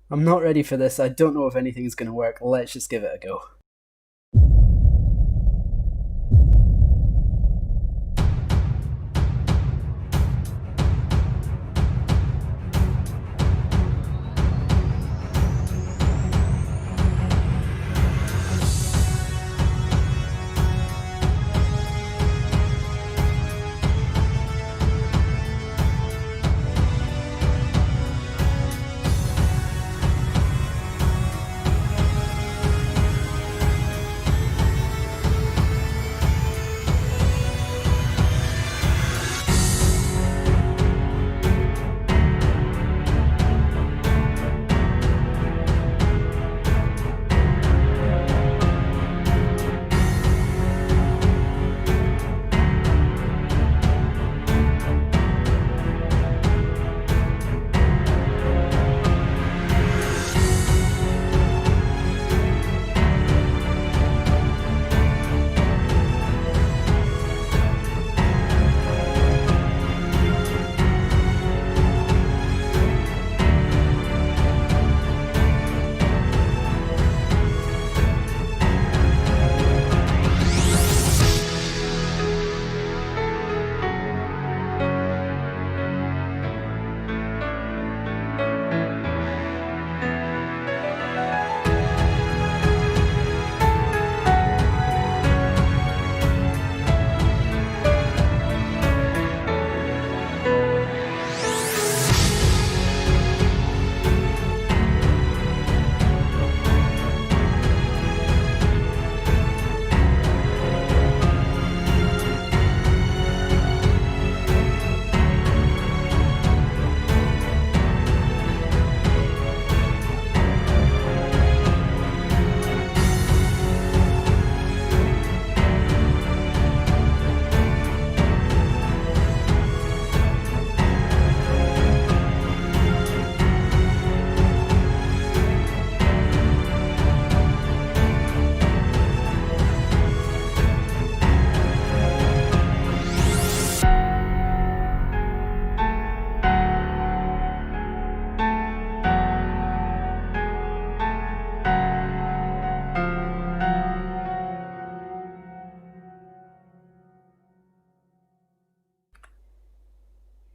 I'm not ready for this. I don't know if anything's going to work. Let's just give it a go.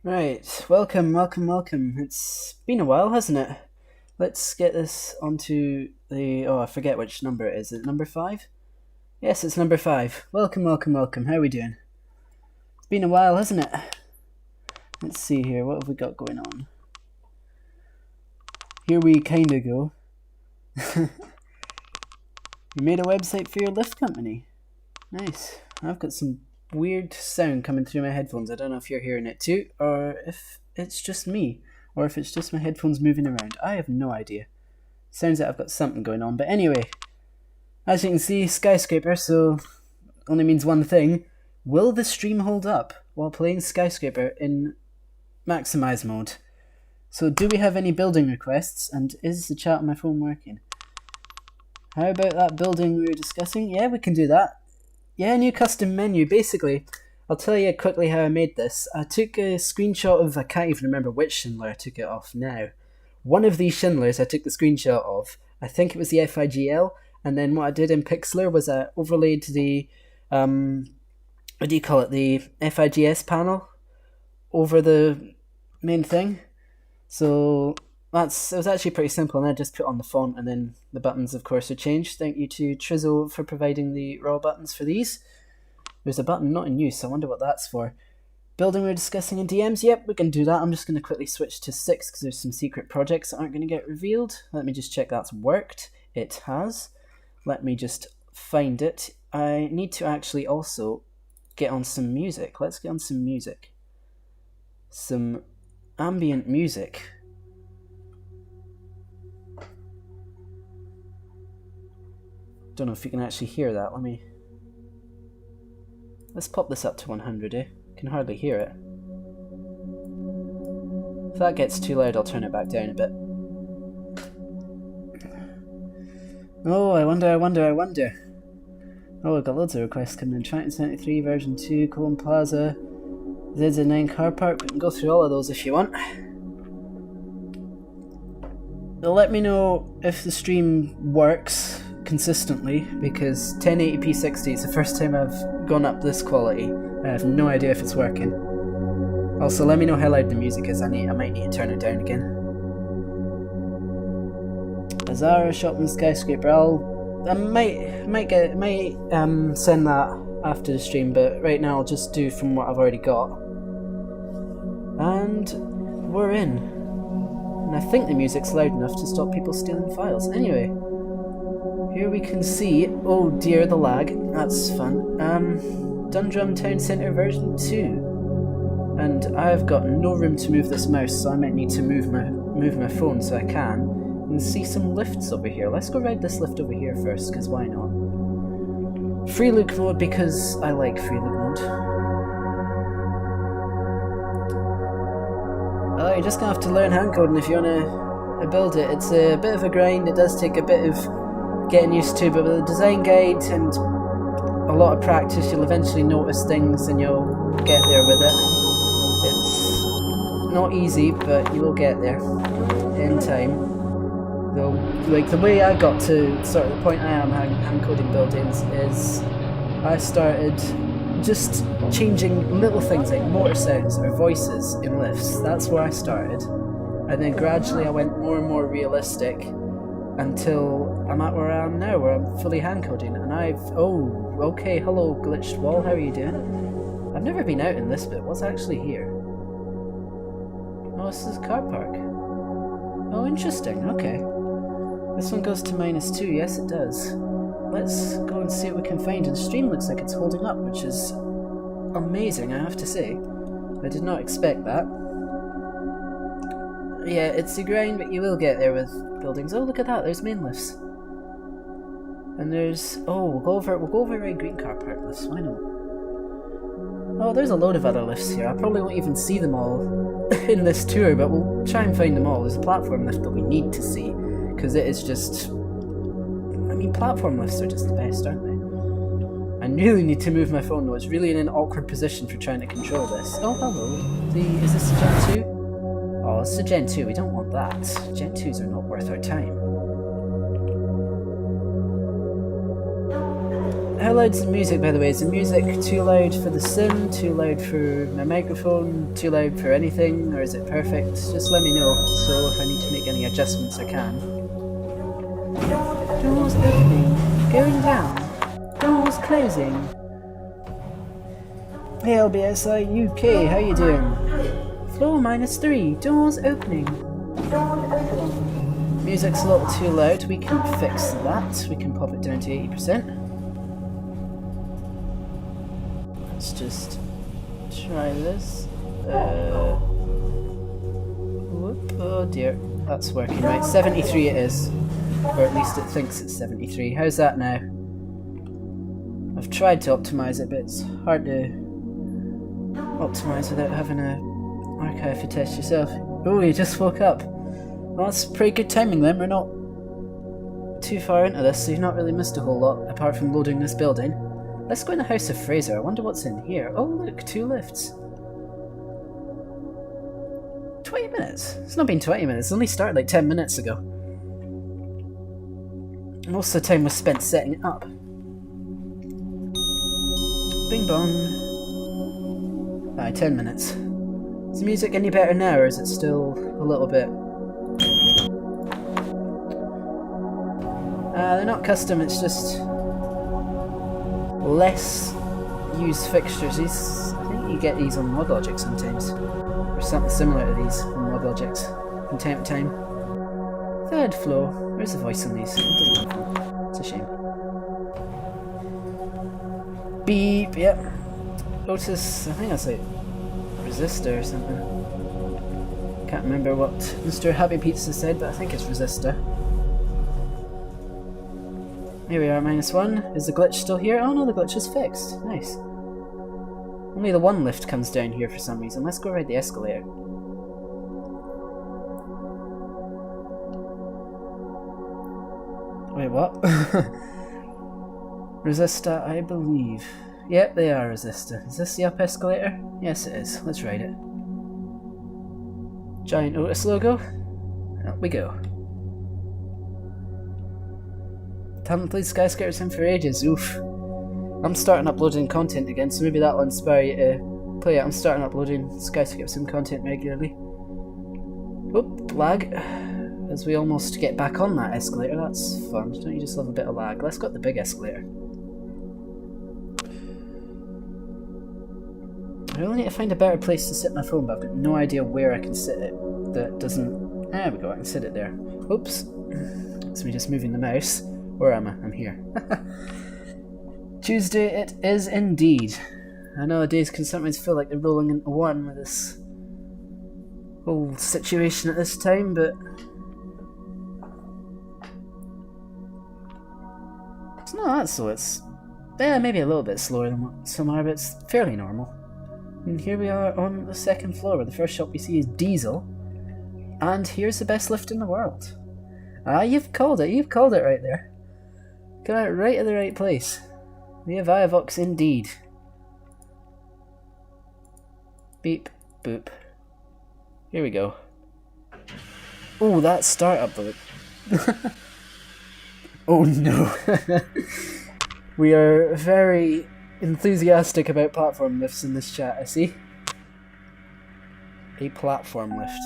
Right, welcome. It's been a while, hasn't it? Let's get this onto the... Oh, I forget which number it is. Is it number 5? Yes, it's number 5. Welcome. How are we doing? It's been a while, hasn't it? Let's see here, what have we got going on? Here we kinda go. You made a website for your lift company. Nice. I've got some weird sound coming through my headphones. I don't know if you're hearing it too, or if it's just me, or if it's just my headphones moving around. I have no idea. Sounds like I've got something going on, but anyway, as you can see, Skyscraper, so only means one thing. Will the stream hold up while playing Skyscraper in maximize mode? So do we have any building requests, and is the chat on my phone working? How about that building we were discussing? Yeah, we can do that. Yeah, new custom menu. Basically, I'll tell you quickly how I made this. I took a screenshot of, I can't even remember which Schindler I took it off now. One of these Schindlers I took the screenshot of. I think it was the FIGL, and then what I did in Pixlr was I overlaid the, what do you call it, the FIGS panel over the main thing. So it was actually pretty simple, and I just put on the font, and then the buttons, of course, are changed. Thank you to Trizzo for providing the raw buttons for these. There's a button not in use, I wonder what that's for. Building we're discussing in DMs, yep, we can do that. I'm just going to quickly switch to 6 because there's some secret projects that aren't going to get revealed. Let me just check that's worked. It has. Let me just find it. I need to actually also get on some music. Let's get on some music. Some ambient music. Don't know if you can actually hear that. Let's pop this up to 100, eh? Can hardly hear it. If that gets too loud, I'll turn it back down a bit. Oh, I wonder. Oh, we've got loads of requests coming in. Triton 73, version 2, Colon Plaza, ZZ9 car park. We can go through all of those if you want. let me know if the stream works consistently, because 1080p 60 is the first time I've gone up this quality. I have no idea if it's working. Also, let me know how loud the music is. I might need to turn it down again. Azara shopping skyscraper. I might send that after the stream, but right now I'll just do from what I've already got. And we're in. And I think the music's loud enough to stop people stealing files. Anyway, here we can see, oh dear, the lag. That's fun. Dundrum Town Centre version 2. And I've got no room to move this mouse, so I might need to move my phone so I can. You can see some lifts over here. Let's go ride this lift over here first, because why not? Free look mode, because I like free look mode. Oh, you're just gonna have to learn hand coding if you wanna build it. It's a bit of a grind, it does take a bit of getting used to, but with a design guide and a lot of practice, you'll eventually notice things and you'll get there with it. It's not easy, but you will get there in time. Though, like the way I got to sort of the point I am hand coding buildings is I started just changing little things like motor sounds or voices in lifts. That's where I started, and then gradually I went more and more realistic until I'm at where I am now, where I'm fully hand coding. And okay, hello glitched wall, how are you doing? I've never been out in this bit. What's actually here? Oh, this is a car park. Oh, interesting. Okay. This one goes to -2. Yes, it does. Let's go and see what we can find. And the stream looks like it's holding up, which is amazing, I have to say. I did not expect that. Yeah, it's a grind, but you will get there with buildings. Oh, look at that. There's main lifts. And there's... oh, we'll go over Red Green car park lifts. Why not? Oh, there's a load of other lifts here. I probably won't even see them all in this tour, but we'll try and find them all. There's a platform lift that we need to see, because it is just... I mean, platform lifts are just the best, aren't they? I really need to move my phone, though. It's really in an awkward position for trying to control this. Oh, hello. Is this a Gen 2? Oh, it's a Gen 2. We don't want that. Gen 2s are not worth our time. How loud's the music, by the way? Is the music too loud for the sim, too loud for my microphone, too loud for anything, or is it perfect? Just let me know, so if I need to make any adjustments I can. Doors opening, going down, doors closing. Hey LBSI UK, how you doing? Floor -3, doors opening. Music's a little too loud, we can fix that. We can pop it down to 80%. Let's just try this. Whoop, oh dear, that's working right. 73 it is. Or at least it thinks it's 73. How's that now? I've tried to optimise it, but it's hard to optimise without having a archive to test yourself. Oh, you just woke up. Well, that's pretty good timing then. We're not too far into this, so you've not really missed a whole lot, apart from loading this building. Let's go in the House of Fraser. I wonder what's in here. Oh look, 2 lifts. 20 minutes? It's not been 20 minutes, it only started like 10 minutes ago. Most of the time was spent setting it up. Bing bong. Aye, 10 minutes. Is the music any better now, or is it still a little bit... they're not custom, it's just... less used fixtures. I think you get these on ModLogic sometimes, or something similar to these on ModLogic from time to time. 3rd floor. Where's the voice on these? It's a shame. Beep. Yep. Otis. I think that's like resistor or something. Can't remember what Mr. Happy Pizza said, but I think it's resistor. Here we are, -1. Is the glitch still here? Oh no, the glitch is fixed. Nice. Only the one lift comes down here for some reason. Let's go ride the escalator. Wait, what? Resistor, I believe. Yep, they are resistor. Is this the up escalator? Yes, it is. Let's ride it. Giant Otis logo. Up we go. Haven't played Skyscrapersim for ages. Oof. I'm starting uploading content again, so maybe that'll inspire you to play it. I'm starting uploading Skyscrapersim content regularly. Oop, lag. As we almost get back on that escalator, that's fun. Don't you just love a bit of lag? Let's go up the big escalator. I really need to find a better place to sit my phone, but I've got no idea where I can sit it that doesn't... There we go, I can sit it there. Oops. It's me just moving the mouse. Where am I? I'm here. Tuesday it is indeed. I know the days can sometimes feel like they're rolling into one with this whole situation at this time, but it's not that slow. It's maybe a little bit slower than what some are, but it's fairly normal. And here we are on the second floor, where the first shop we see is Diesel, and here's the best lift in the world. Ah, you've called it right there. Got it right at the right place. The Aviavox indeed. Beep, boop. Here we go. Oh, that startup though. Oh no. We are very enthusiastic about platform lifts in this chat, I see. A platform lift.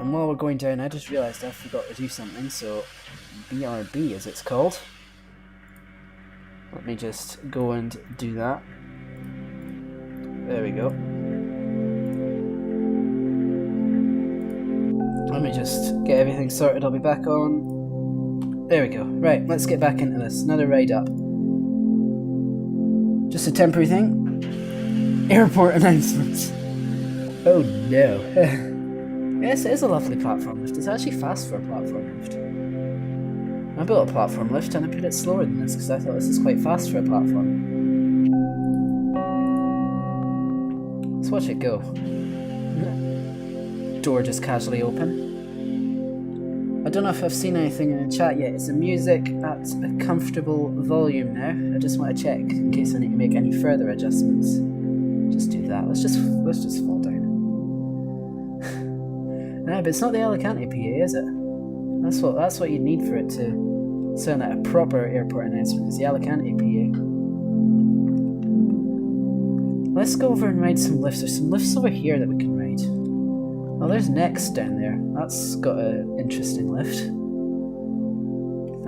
And while we're going down, I just realised I forgot to do something, so BRB as it's called. Let me just go and do that. There we go. Let me just get everything sorted, I'll be back on. There we go. Right, let's get back into this. Another ride up. Just a temporary thing. Airport announcements. Oh no. Yes, it is a lovely platform lift. It's actually fast for a platform lift. I built a platform lift and I put it slower than this because I thought this is quite fast for a platform. Let's watch it go. Door just casually open. I don't know if I've seen anything in the chat yet. Is the music at a comfortable volume now? I just want to check in case I need to make any further adjustments. Just do that. Let's just fall down. No, but it's not the Alicante PA, is it? That's what you need for it to sound like a proper airport announcement. It's the Alicante PA. Let's go over and ride some lifts. There's some lifts over here that we can ride. Oh, there's Next down there. That's got an interesting lift.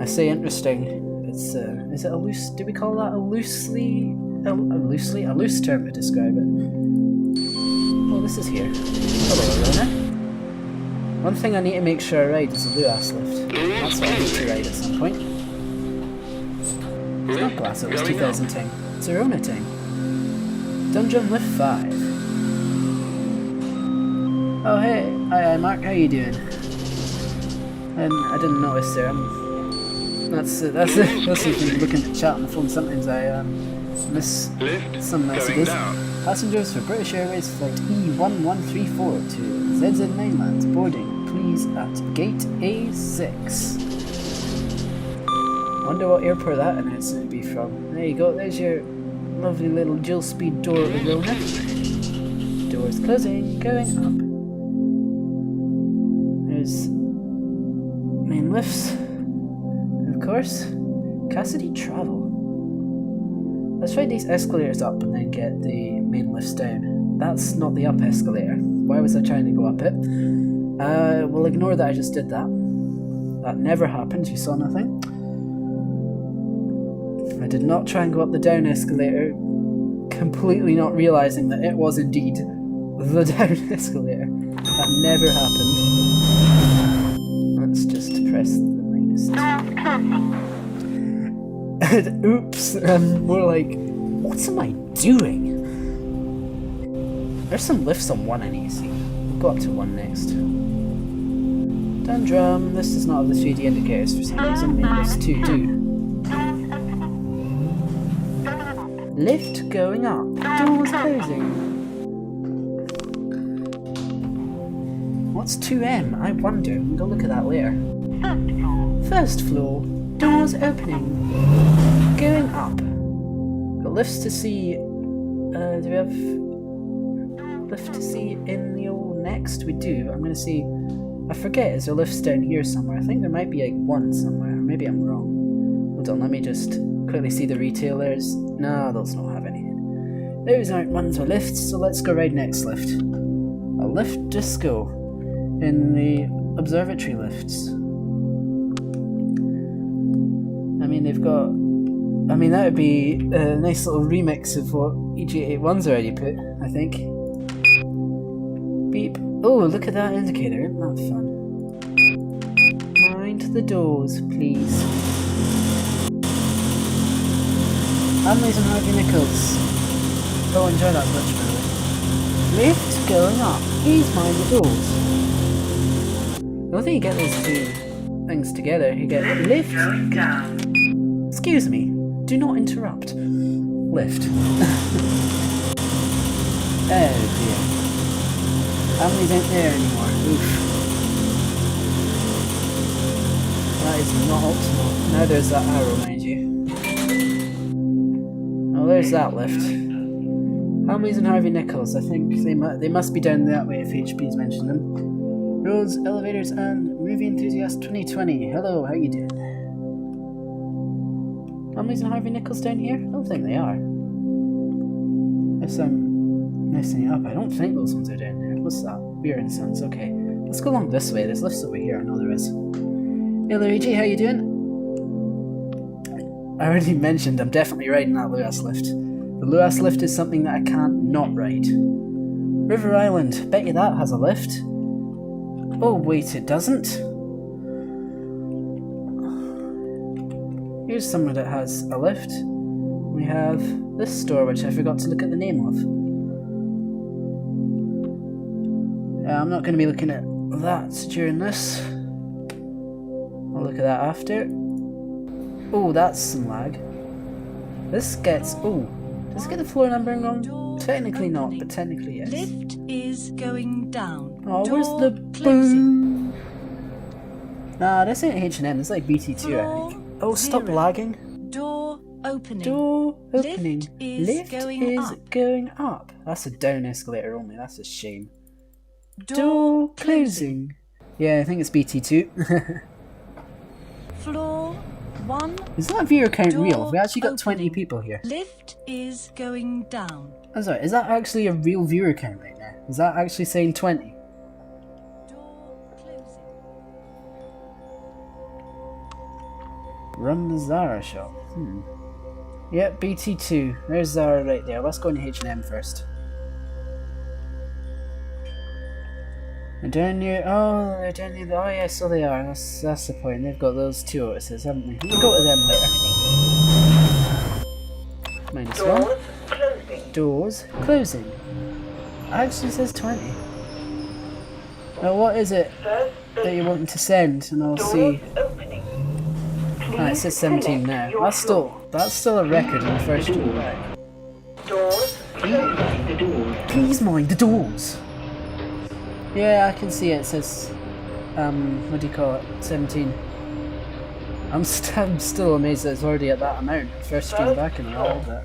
I say interesting. It's is it a loose? Do we call that a loose term to describe it? Oh, this is here. Hello, Rona. One thing I need to make sure I ride is a Luas lift. That's what I need to ride at some point. It's not Glass, it was 2010. It's a Rona thing. Dungeon Lift 5. Oh hey, hi Mark, how you doing? I didn't notice there. That's the thing, looking at chat on the phone. Sometimes I miss some messages. Passengers for British Airways flight E1134 to ZZ Mainland, boarding please at gate A6. Wonder what airport that announcement would be from. There you go, there's your lovely little dual speed door with Rona. Doors closing, going up. There's main lifts, and of course, Cassidy Travel. Let's ride these escalators up and then get the main lifts down. That's not the up escalator. Why was I trying to go up it? We'll ignore that I just did that. That never happened, you saw nothing. I did not try and go up the down escalator, completely not realising that it was indeed the down escalator. That never happened. Let's just press the minus 2. Oops, more like, what am I doing? There's some lifts on one I need to see. We'll go up to one next. Dundrum, this does not have the 3D indicators for some reason, maybe this 2 do. Lift going up, doors closing. What's 2M? I wonder. We'll go look at that later. First floor, doors opening. Going up. Got lifts to see. Do we have lift to see in the old next? We do. I'm gonna see. I forget. Is there lifts down here somewhere? I think there might be like one somewhere. maybe I'm wrong. Hold on, let me just quickly see the retailers. No, those don't have anything. Those aren't ones with lifts, so let's go ride next lift. A lift disco in the observatory lifts. I mean, they've got... I mean, that would be a nice little remix of what EG81's already put, I think. Beep. Oh, look at that indicator, isn't that fun? Mind the doors, please. Hamleys and Harvey Nichols. Oh, enjoy that glitch, by the way. Lift going up. Please mind the doors. I don't think you get those two things together. You get lift going down. Excuse me. Do not interrupt. Lift. Oh dear. Hamleys ain't there anymore. Oof. That is not optimal. Now there's that arrow, mind you. Oh, there's that lift. Hamleys and Harvey Nichols. I think they must be down that way if HP's mentioned them. Roads, elevators, and movie enthusiast 2020. Hello, how you doing? Hamleys and Harvey Nichols down here? I don't think they are. Unless I'm messing it up. I don't think those ones are down there. What's that? Beer and Sons. Okay, let's go along this way. There's lifts over here. I know there is. Hey Luigi, how you doing? I already mentioned I'm definitely riding that Lewis lift. The Lewis lift is something that I can't not ride. River Island, bet you that has a lift. Oh wait, it doesn't? Here's somewhere that has a lift. We have this store, which I forgot to look at the name of. I'm not going to be looking at that during this. I'll look at that after. Oh, that's some lag. This gets... Oh, does it get the floor numbering wrong? Technically not, but technically yes. Lift is going down. Oh, where's the boom? Nah, this ain't H&M, it's like BT2, I think. Oh, stop lagging. Door opening. Door opening. Lift is going up. That's a down escalator only, that's a shame. Door closing. Yeah, I think it's BT2. Floor 1. Is that viewer count real? We actually got 20 people here. Lift is going down. I'm sorry, is that actually a real viewer count right now? Is that actually saying 20? Door closing. Run the Zara shop. Yep, BT2. There's Zara right there. Let's go into H&M first. They're down near... Oh, they're down near the... Oh yeah, so they are. That's the point. They've got those two Otises, haven't they? We'll go to them later. -1. Closing. Doors closing. It actually says 20. Now what is it that you're wanting to send? And I'll see... Ah, it says 17 now. That's still a record in the first one back. Doors closing. The doors. Please mind the doors! Yeah, I can see it. It says, what do you call it? 17. I'm still amazed that it's already at that amount. First stream back in a while, but...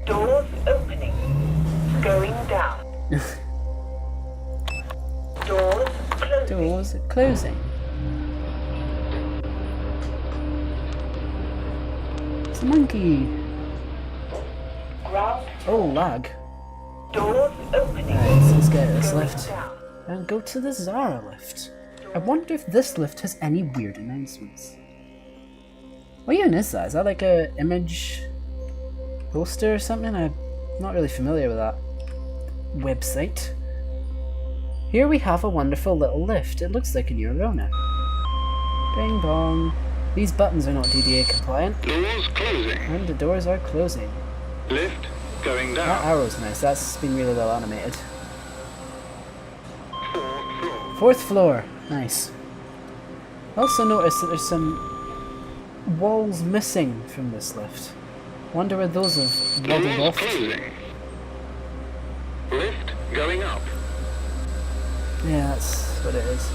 Doors opening. Going down. Doors closing. Doors closing. It's a monkey. Ground. Oh, lag. Doors opening. Right, so let's get this Going lift. down. And go to the Zara lift. I wonder if this lift has any weird announcements. What even is that? Is that like a image poster or something? I'm not really familiar with that website. Here we have a wonderful little lift. It looks like a new Rona. Bing bong. These buttons are not DDA compliant. Doors closing. And the doors are closing. Lift going That down. arrow's nice. That's been really well animated. 4th floor. 4th floor. Nice. Also noticed that there's some walls missing from this lift. Wonder where those have waddled Doors off. closing. Lift going up. Yeah, that's what it is.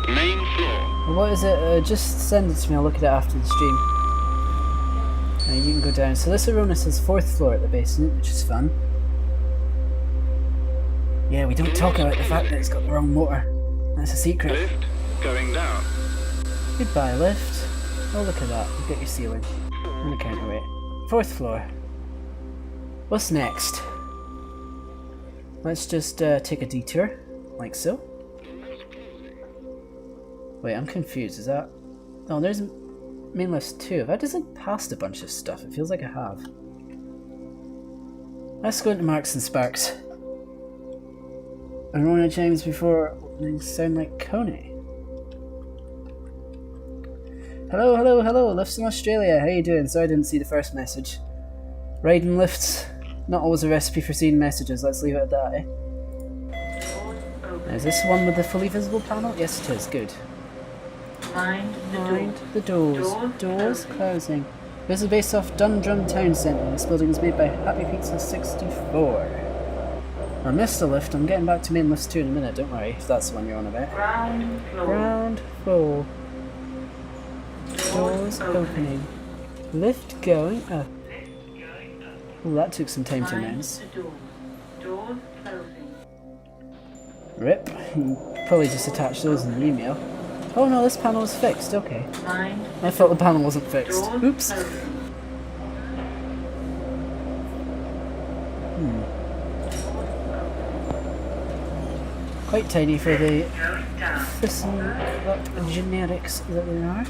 Main floor. Well, what is it? Just send it to me. I'll look at it after the stream. You can go down. So this Arona says 4th floor at the basement, which is fun. Yeah, we don't talk about the fact that it's got the wrong motor. That's a secret. Lift going down. Goodbye, lift. Oh, look at that. You've got your ceiling. And a counterweight. 4th floor. What's next? Let's just take a detour. Like so. Wait, I'm confused. Is that... Oh, there's main list 2. Have I just like passed a bunch of stuff? It feels like I have. Let's go into Marks and Sparks. Aurora chimes before opening sound like Coney. Hello, hello, hello, Lifts in Australia. How you doing? Sorry I didn't see the first message. Riding lifts, not always a recipe for seeing messages. Let's leave it at that, eh? Now, is this the one with the fully visible panel? Yes, it is. Good. Mind The doors. Doors closing. This is based off Dundrum Town Centre. This building is made by Happy Pizza 64. I missed the lift. I'm getting back to main list 2 in a minute. Don't worry if that's the one you're on about. Ground floor. Ground floor. Doors opening. Lift going up. Oh, that took some time to announce. Doors closing. Rip. Probably just attach those in the email. Oh no, this panel is fixed. Okay. I thought the panel wasn't fixed. Oops. Quite tiny for the thistle generics that they are.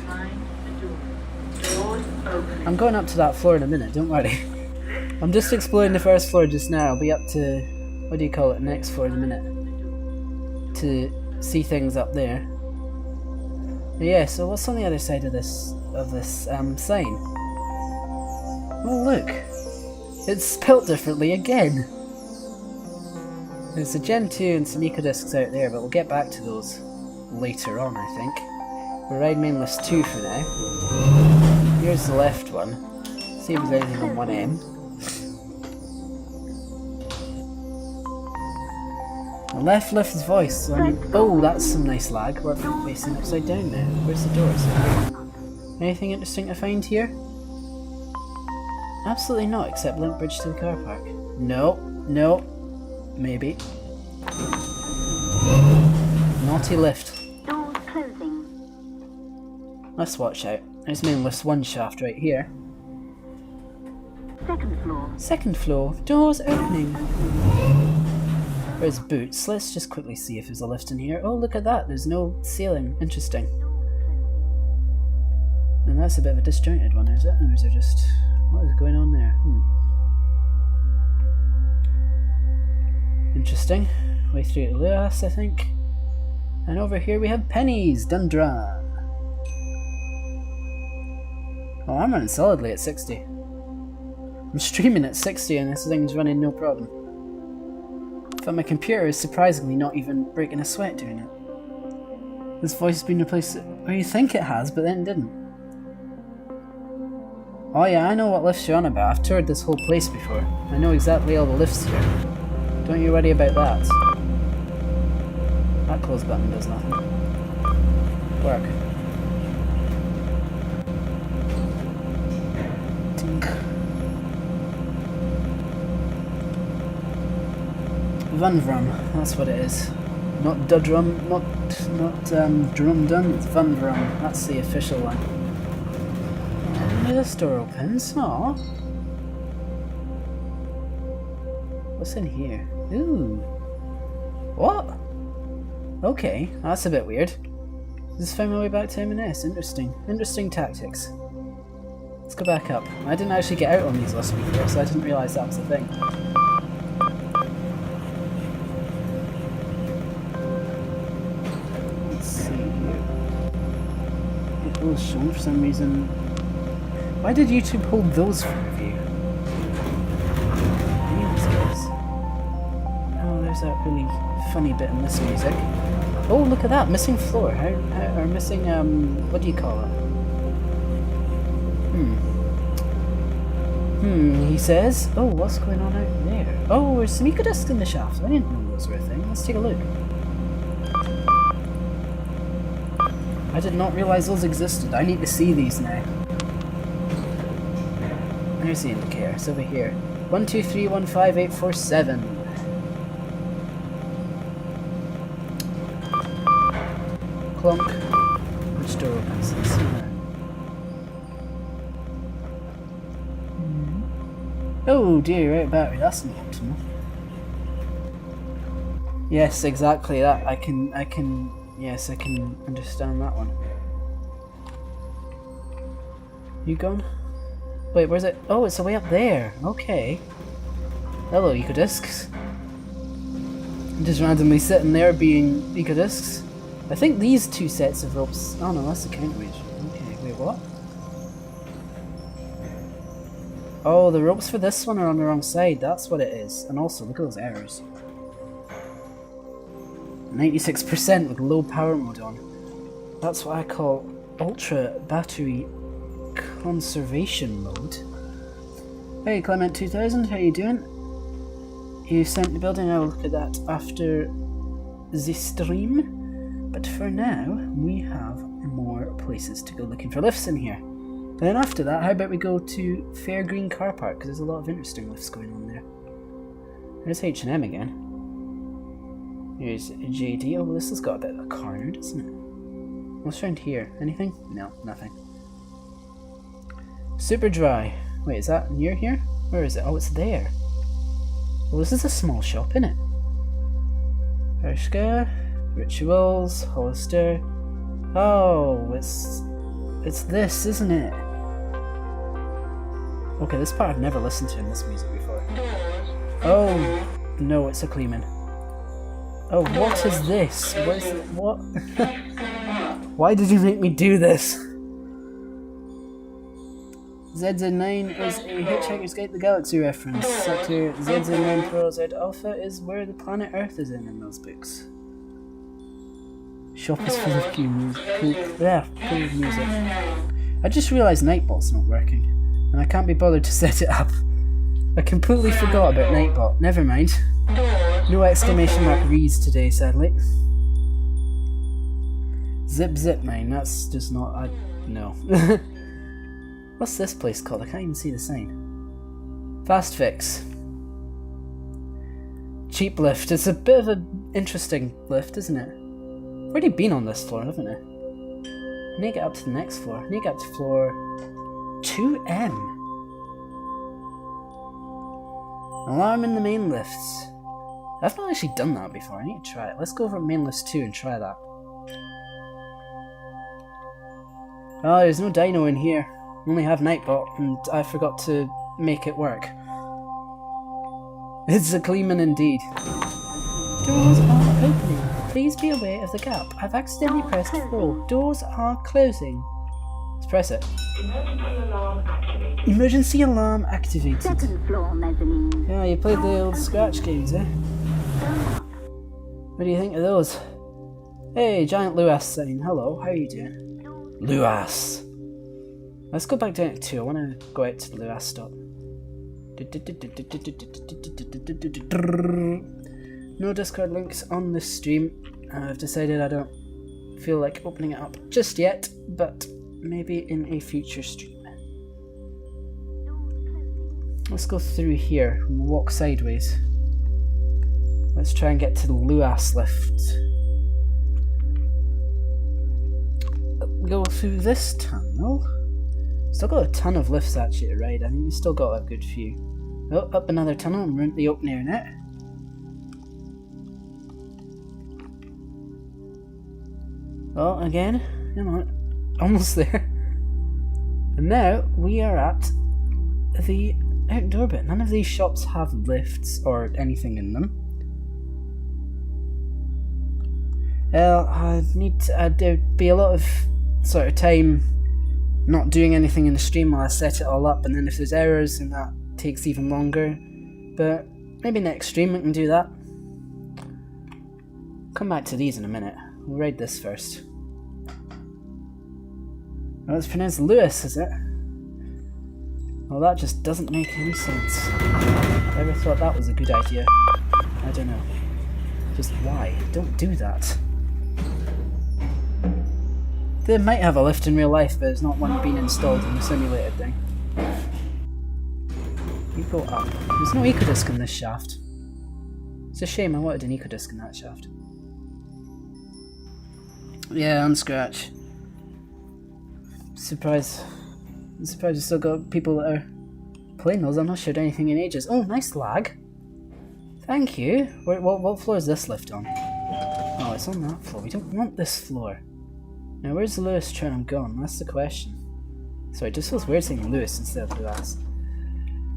I'm going up to that floor in a minute, don't worry. I'm just exploring the first floor just now. I'll be up to, what do you call it, next floor in a minute. To see things up there. But yeah, so what's on the other side of this sign? Oh look! It's spelt differently again! There's a Gen 2 and some eco discs out there, but we'll get back to those later on, I think. We're riding main list 2 for now. Here's the left one. See if there's anything on 1M. The left lift's voice. Oh, that's some nice lag. We're facing upside down now. Where's the doors? Anything interesting to find here? Absolutely not, except link bridge to the car park. No, no. Maybe. Naughty lift. Doors closing. Let's watch out. There's main list 1 shaft right here. 2nd floor. 2nd floor. Doors opening. Where's boots? Let's just quickly see if there's a lift in here. Oh, look at that. There's no ceiling. Interesting. And that's a bit of a disjointed one, is it? Or is there just... What is going on there? Interesting. Way through to Lewis, I think. And over here we have Pennies, Dundrum. Oh, I'm running solidly at 60. I'm streaming at 60 and this thing's running no problem. But my computer is surprisingly not even breaking a sweat doing it. This voice has been replaced... Well, you think it has, but then it didn't. Oh yeah, I know what lifts you're on about. I've toured this whole place before. I know exactly all the lifts here. Don't you worry about that. That close button does nothing. Work. Tink. Vunvrum, that's what it is. Not Dudrum, not Drumdum, it's Vunvrum. That's the official one. And this door opens. Aww. What's in here? Ooh. What? Okay, that's a bit weird. Just found my way back to M&S. Interesting. Interesting tactics. Let's go back up. I didn't actually get out on these lifts before, so I didn't realise that was a thing. Let's see here. It was shown for some reason. Why did YouTube hold those for review? Oh, there's that really funny bit in this music. Oh, look at that! Missing floor. Or missing, what do you call it? He says. Oh, what's going on out there? Oh, there's some eco-discs in the shaft. I didn't know those were a thing. Let's take a look. I did not realise those existed. I need to see these now. There's the indicator. It's over here. 1231587. Clunk. Which door opens? Let's see that. Oh dear, right battery, that's not optimal. Yes, exactly that. I can understand that one. You gone? Wait, where's it? Oh, it's way up there. Okay. Hello, ecodiscs. Just randomly sitting there being ecodiscs. I think these two sets of ropes. Oh no, that's the counterweight. Okay, wait, what? Oh, the ropes for this one are on the wrong side. That's what it is. And also, look at those errors. 96% with low power mode on. That's what I call ultra battery conservation mode. Hey Clement 2000, how you doing? You sent the building, I'll look at that after the stream. But for now, we have more places to go looking for lifts in here. And then after that, how about we go to Fair Green Car Park, because there's a lot of interesting lifts going on there. There's H&M again. Here's JD. Oh, this has got a bit of a corner, doesn't it? What's around here? Anything? No, nothing. Super dry. Wait, is that near here? Where is it? Oh, it's there. Well, this is a small shop, isn't it? Pershka, Rituals, Hollister. Oh, it's this, isn't it? Okay, this part I've never listened to in this music before. Oh, no, it's a Kleeman. Oh, what is this? What? Why did you make me do this? ZZ9 is a Hitchhiker's Guide to the Galaxy reference. Sector ZZ9 Pro Z Alpha is where the planet Earth is in those books. Shop is full of cool music. I just realised Nightbot's not working, and I can't be bothered to set it up. I completely forgot about Nightbot. Never mind. No exclamation mark reads today, sadly. Zip mine, that's just not... no. What's this place called? I can't even see the sign. Fast Fix. Cheap lift. It's a bit of an interesting lift, isn't it? I've already been on this floor, haven't I? I need to get up to the next floor. I need to get up to floor 2M. Alarm in the main lifts. I've not actually done that before. I need to try it. Let's go over main list 2 and try that. Oh, there's no dino in here. I only have Nightbot, and I forgot to make it work. It's a Kleeman indeed. Doors are opening. Please be aware of the gap. I've accidentally pressed 4. Doors are closing. Let's press it. Emergency alarm activated. Second floor mezzanine. Yeah, you played the old Scratch games, eh? What do you think of those? Hey, Giant Luas saying hello. How are you doing? Luas. Let's go back down to 2. I want to go out to the Luas stop. No Discord links on this stream. I've decided I don't feel like opening it up just yet, but maybe in a future stream. Let's go through here and walk sideways. Let's try and get to the Luas lift. Go through this tunnel. Still got a ton of lifts actually to ride. I think we've still got a good few. Oh, up another tunnel and we're in the open air net. Oh, again. Come on. Almost there. And now we are at the outdoor bit. None of these shops have lifts or anything in them. Well, there'd be a lot of sort of time not doing anything in the stream while I set it all up, and then if there's errors then that takes even longer. But maybe next stream we can do that. Come back to these in a minute. We'll ride this first. Oh, it's pronounced Lewis, is it? Well, that just doesn't make any sense. I ever thought that was a good idea. I don't know. Just why? Don't do that. They might have a lift in real life, but there's not one being installed in the simulated thing. You go up. There's no ecodisc in this shaft. It's a shame, I wanted an ecodisc in that shaft. Yeah, unscratch. I'm surprised you still got people that are Plain knows I've not showed anything in ages. Oh, nice lag. Thank you. Wait, what floor is this lift on? Oh, it's on that floor. We don't want this floor. Now, where's Lewis tram gone? That's the question. Sorry, it just feels weird saying Lewis instead of Lewis.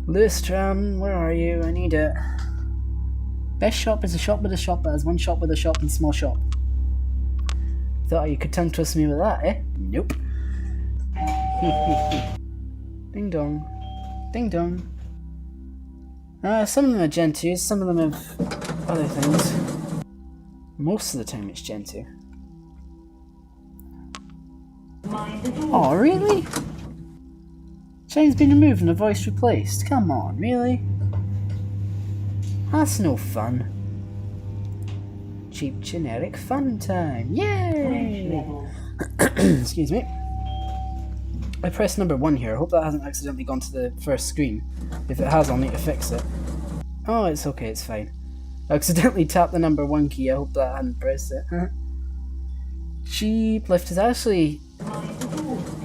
Lewis tram, where are you? I need it. Best shop is a shop with a shop that has one shop with a shop and small shop. Thought you could tongue twist me with that, eh? Nope. Ding dong. Ding dong. Some of them are Gen 2s, some of them have other things. Most of the time it's Gen 2. Oh, really? Chain's been removed and a voice replaced. Come on, really? That's no fun. Cheap generic fun time. Yay! Excuse me. I pressed number 1 here. I hope that hasn't accidentally gone to the first screen. If it has, I'll need to fix it. Oh, it's okay, it's fine. I accidentally tapped the number 1 key. I hope that I hadn't pressed it. Cheap lift is actually...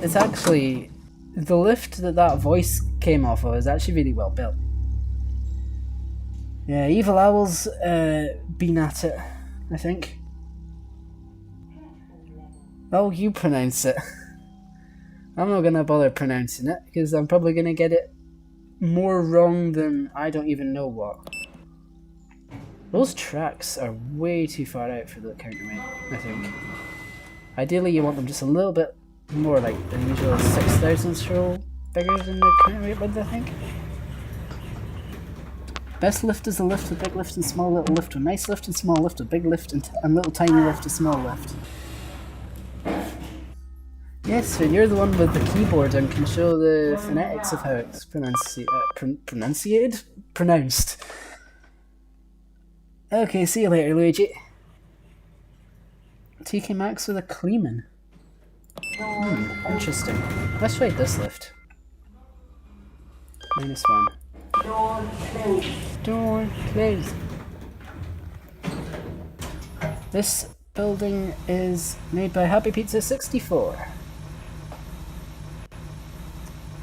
It's actually... The lift that voice came off of is actually really well built. Yeah, Evil Owl's been at it, I think. Oh, you pronounce it. I'm not gonna bother pronouncing it, because I'm probably gonna get it more wrong than I don't even know what. Those tracks are way too far out for the counterweight, I think. Ideally you want them just a little bit more like the usual 6,000 roll bigger than the counterweight width, I think. Best lift is a lift with big lift and small little lift, with nice lift and small lift, with big lift and little tiny lift and small lift. Yes, Finn, you're the one with the keyboard and can show the phonetics of how it's pronounced. Okay, see you later, Luigi. TK Maxx with a Kleeman. Interesting. Let's try this lift. -1. Door closed. This building is made by Happy Pizza 64.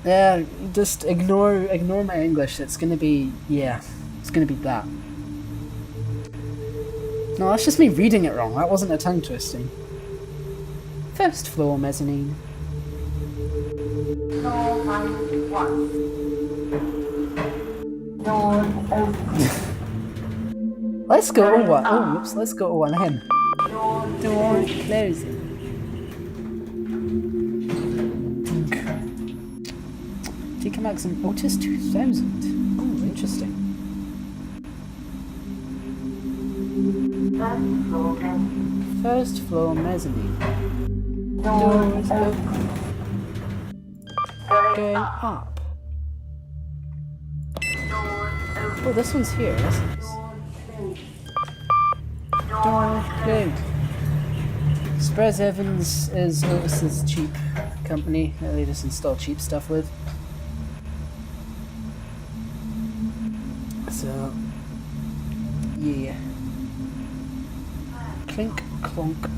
Yeah, just ignore my English. It's gonna be, yeah, it's gonna be that. No, that's just me reading it wrong. That wasn't a tongue twisting. First floor mezzanine. Door -1. Door open. Let's go to one. Oh, whoops. Let's go to one him. Door closing. TK Maxx and Otis 2000. Oh, interesting. First floor mezzanine. Doors open. Going up. Oh, this one's here. That's nice. Door closed. Sprez Evans is Otis's cheap company that they just install cheap stuff with. So, yeah. Clink, clonk.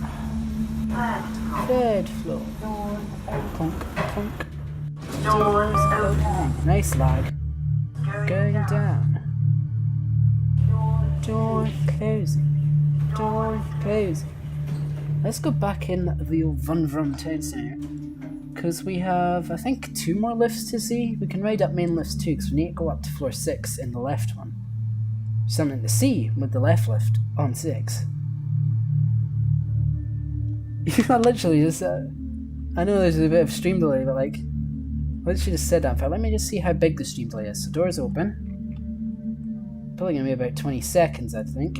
Third floor. Clonk, clonk. Doors open. Nice lag. Going down. Door closing. Door closing. Let's go back in the old Von Vrum town centre. Because we have, I think, 2 more lifts to see. We can ride up main lifts too, because we need to go up to floor 6 in the left one. Something to see with the left lift on 6. I literally just, I know there's a bit of stream delay, but like, literally just said that. In fact, let me just see how big the stream delay is. So doors open. Probably gonna be about 20 seconds, I think.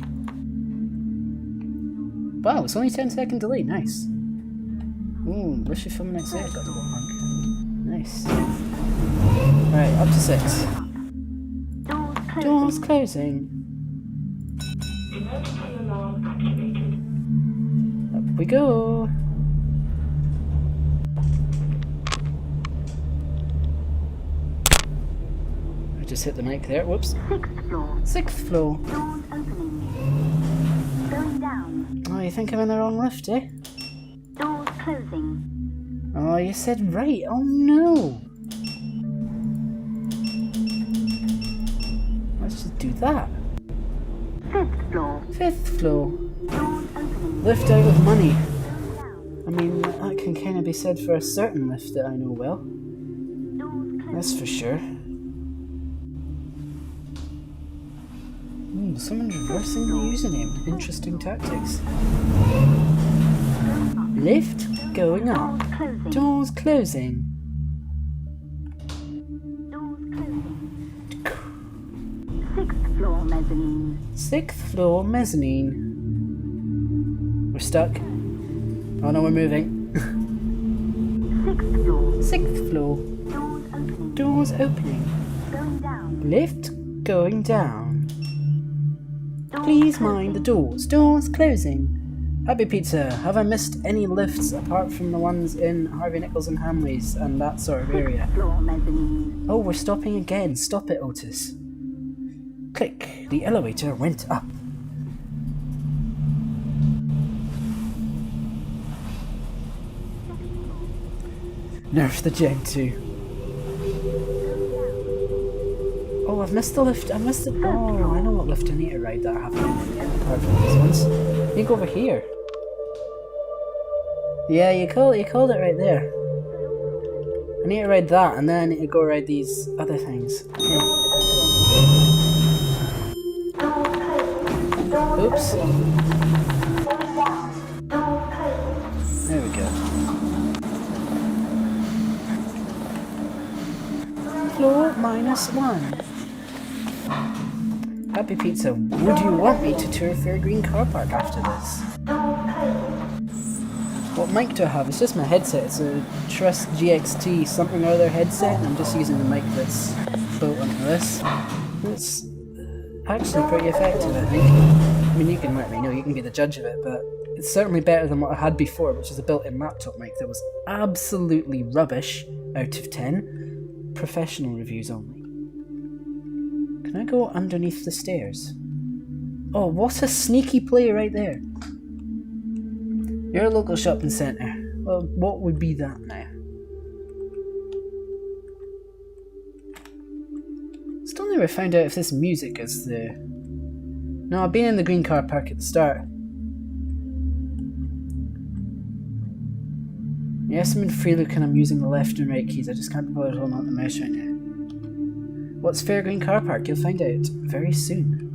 Wow, it's only 10-second delay. Nice. Ooh, wish you filming next week. Got a little hunk. Nice. Alright, up to 6. Doors closing. Up we go. I just hit the mic there. Whoops. 6th floor. 6th floor. Doors opening. Going down. Oh, you think I'm in the wrong lift, eh? Doors closing. Oh, you said right. Oh no. Just do that. 5th floor. 5th floor. Doors opening. Lift out of money. Going down. I mean, that can kind of be said for a certain lift that I know well. Doors closing. That's for sure. Someone's reversing the username. Interesting tactics. Lift going up. Doors closing. Doors closing. Doors closing. 6th floor mezzanine. 6th floor mezzanine. We're stuck. Oh no, we're moving. 6th floor. 6th floor. Doors opening. Doors opening. Going down. Lift going down. Doors Please closing. mind the doors. Doors closing. Happy Pizza, have I missed any lifts apart from the ones in Harvey Nichols and Hamleys and that sort of area? 6th floor mezzanine. Oh, we're stopping again. Stop it, Otis. Click. The elevator went up. Nerf the Gen 2. Oh, I've missed the lift. I missed it. Oh, I know what lift I need to ride that I haven't ridden yet, apart from these ones. You go over here. Yeah, you called it right there. I need to ride that, and then I need to go ride these other things. Yeah. Oops. There we go. Floor -1. Happy Pizza, would you want me to tour Fairgreen Car Park after this? What mic do I have? It's just my headset. It's a Trust GXT something or other headset, and I'm just using the mic that's built onto this. It's actually pretty effective, I think. I mean, you can let me know, you can be the judge of it, but it's certainly better than what I had before, which is a built-in laptop mic that was absolutely rubbish out of 10. Professional reviews only. Can I go underneath the stairs? Oh, what a sneaky play right there. You're a local shopping centre. Well, what would be that now? Still never found out if this music is the... No, I've been in the green car park at the start. Yes, I'm in Freelook and I'm using the left and right keys. I just can't be bothered holding on the mouse right now. What's Fairgreen Car Park? You'll find out very soon.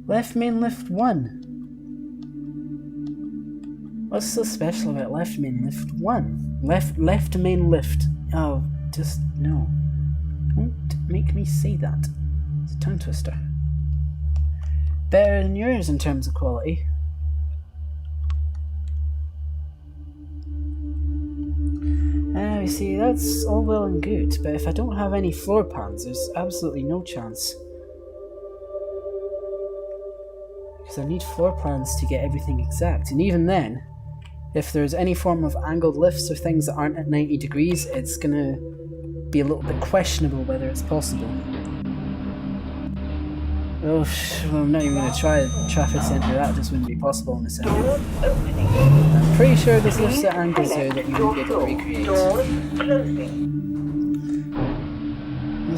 Left main lift 1. What's so special about left main lift 1? Left main lift. Oh, just no. Don't make me say that. It's a tongue twister. Better than yours in terms of quality. You see, that's all well and good, but if I don't have any floor pans, there's absolutely no chance. Because I need floor plans to get everything exact, and even then, if there's any form of angled lifts or things that aren't at 90 degrees, it's gonna be a little bit questionable whether it's possible. Oh, well, I'm not even going to try traffic centre, that just wouldn't be possible in the centre. I'm pretty sure there's lifts at angles here that you won't be able to recreate.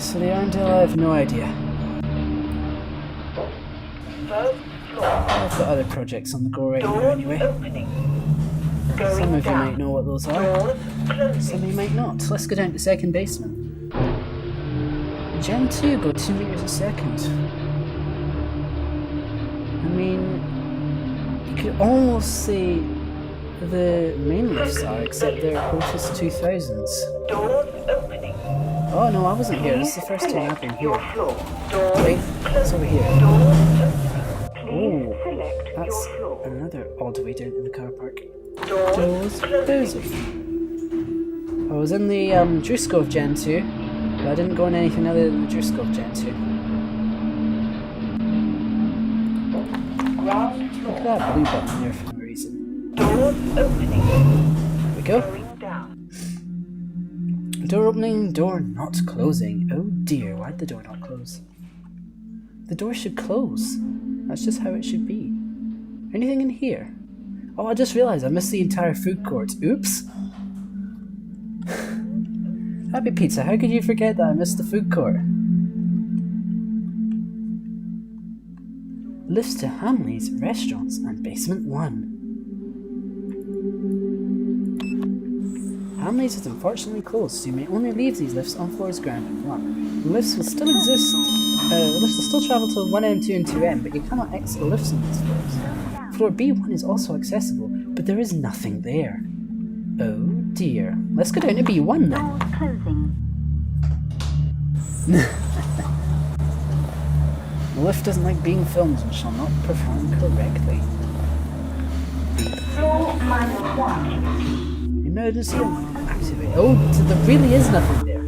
So the Arndale, I have no idea. I've got other projects on the go right now anyway. Some of you might know what those are, some of you might not. Let's go down to second basement. Gen 2 go 2 meters a second. I mean, you could almost say the main lifts are, except they're Otis 2000s. Oh no, I wasn't here. This is the first time I've been here. Wait, it's over here. Oh, that's another odd way down in the car park. Doors closing. I was in the Druskov Gen 2, but I didn't go in anything other than the Druskov Gen 2. Look at that blue button there for no reason. There we go. Door opening, door not closing. Oh dear, why'd the door not close? The door should close. That's just how it should be. Anything in here? Oh, I just realised I missed the entire food court. Oops. Happy Pizza, how could you forget that I missed the food court? Lifts to Hamley's, restaurants, and basement 1. Hamley's is unfortunately closed, so you may only leave these lifts on floors ground and 1. The lifts will still exist. The lifts will still travel to 1M, 2, and 2M, but you cannot exit the lifts on these floors. Floor B1 is also accessible, but there is nothing there. Oh dear. Let's go down to B1 then. Doors closing. The lift doesn't like being filmed and shall not perform correctly. Floor -1. Emergency activate. Oh, so there really is nothing there.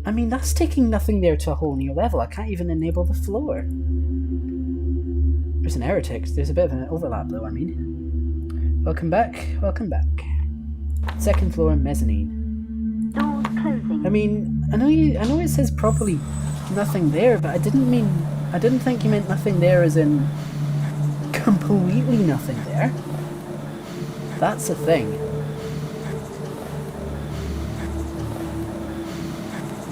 I mean, that's taking nothing there to a whole new level. I can't even enable the floor. There's an error text. There's a bit of an overlap though, I mean. Welcome back, welcome back. Second floor, mezzanine. Doors closing. I mean, I know it says properly nothing there, but I didn't think you meant nothing there as in completely nothing there. That's a thing.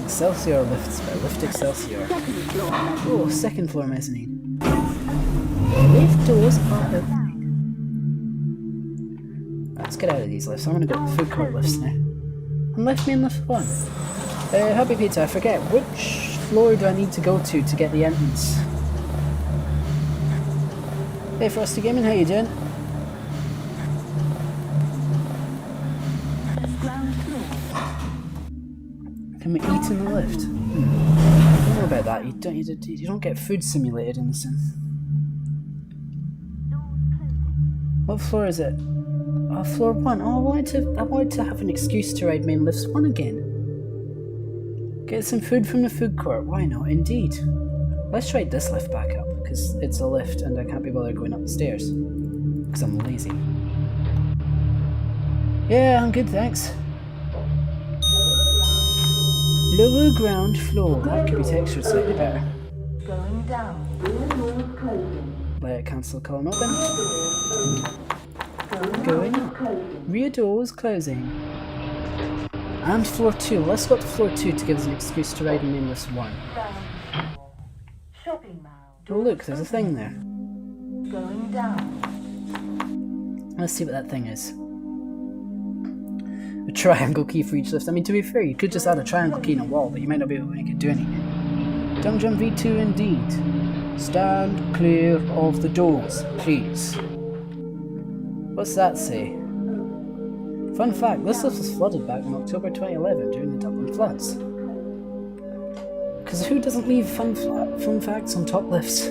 Excelsior lifts by Lift Excelsior. Second floor mezzanine. Oh, second floor mezzanine. Lift doors are open. Let's get out of these lifts. I'm gonna go to the food court lifts now. And left me in lift 1. Happy Pizza, I forget, which floor do I need to go to get the entrance? Hey Frosty Gaming, how you doing? Ground floor. Can we eat in the lift? I don't know about that. You don't get food simulated in the sim. What floor is it? Oh, floor 1. Oh, I wanted to have an excuse to ride main lifts 1 again. Get some food from the food court. Why not? Indeed. Let's ride this lift back up because it's a lift and I can't be bothered going up the stairs because I'm lazy. Yeah, I'm good, thanks. Lower ground floor. That could be textured slightly better. Going down. Doors closing. Let it cancel column open. Going up. Rear doors closing. And floor 2. Let's go up to floor 2 to give us an excuse to ride in main list 1. Shopping mall. Oh look, there's a thing there. Going down. Let's see what that thing is. A triangle key for each lift. I mean, to be fair, you could just add a triangle key in a wall, but you might not be able to make it do anything. Dungeon V2 indeed. Stand clear of the doors, please. What's that say? Fun fact, this lift was flooded back in October 2011 during the Dublin floods. Because who doesn't leave fun facts on top lifts?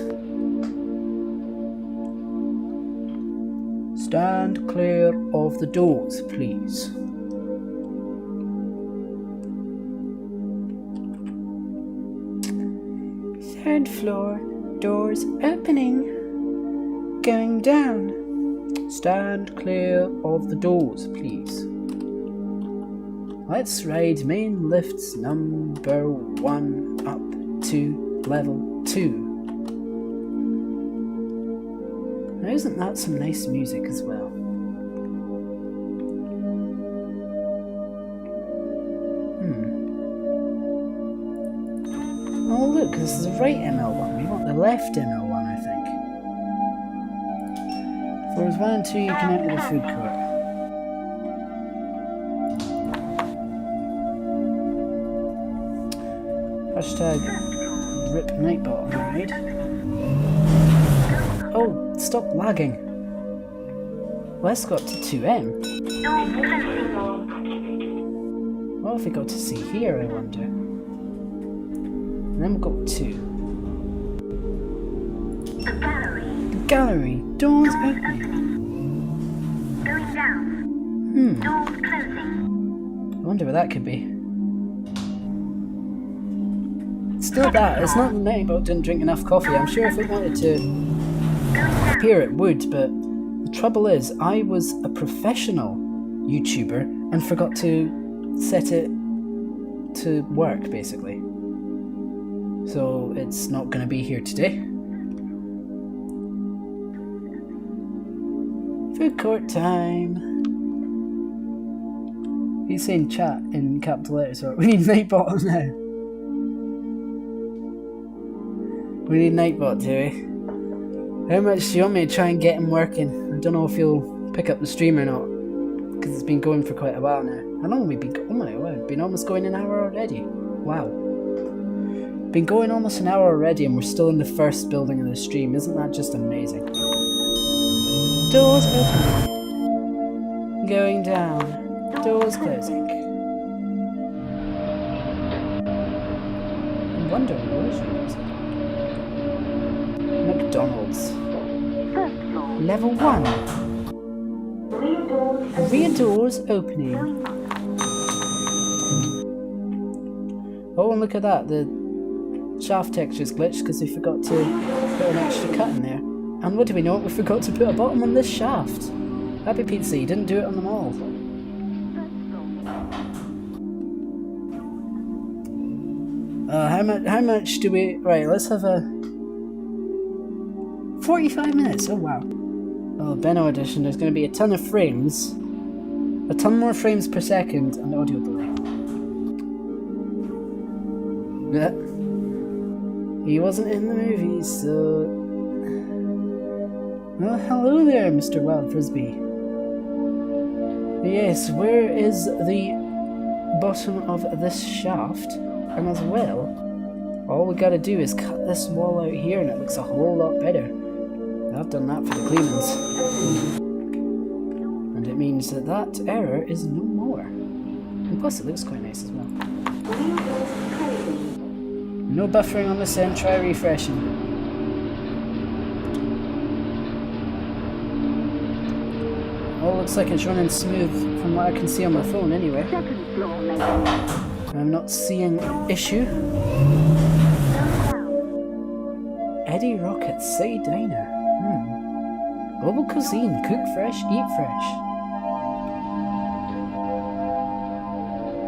Stand clear of the doors, please. Third floor, doors opening. Going down. Stand clear of the doors, please. Let's ride main lifts number 1 up to level 2. Now isn't that some nice music as well? Oh look, this is the right ML1. We want the left ML1, I think. Floors 1 and 2, you can enter the food court. Hashtag rip Nightbot on the raid. Oh, stop lagging. Let's go up to 2M. What have we got to see here, I wonder? And then we'll go up 2. The gallery. Doors opening. Going down. Doors closing. I wonder what that could be. Still that, it's not Nightbot didn't drink enough coffee. I'm sure if it wanted to appear it would, but the trouble is I was a professional YouTuber and forgot to set it to work basically. So it's not going to be here today. Food court time. He's saying chat in capital letters. So we need Nightbot now. We need Nightbot, do we? How much do you want me to try and get him working? I don't know if he'll pick up the stream or not, because it's been going for quite a while now. How long have we been? Oh my word, been almost going an hour already. Wow. Been going almost an hour already, and we're still in the first building of the stream. Isn't that just amazing? Doors open. Going down. Doors closing. I'm wondering what is it? McDonald's. First floor. Level 1. Rear doors opening. Going up. Oh, and look at that. The shaft texture's glitched because we forgot to put an extra cut in there. And what do we know? We forgot to put a bottom on this shaft. Happy Pizza, you didn't do it on them all. How much do we... Right, let's have a... 45 minutes, oh wow. Oh, Benno edition, there's going to be a ton of frames. A ton more frames per second and audio delay. Yeah. He wasn't in the movie, so... Well, hello there, Mr. Wild Frisbee. Yes, where is the bottom of this shaft? And as well, all we gotta do is cut this wall out here and it looks a whole lot better. I've done that for the cleaners. And it means that that error is no more. And plus it looks quite nice as well. No buffering on this end, try refreshing. All looks like it's running smooth from what I can see on my phone anyway. Second floor mezzanine. I'm not seeing issue. Eddie Rocket, Say Diner. Global cuisine, cook fresh, eat fresh.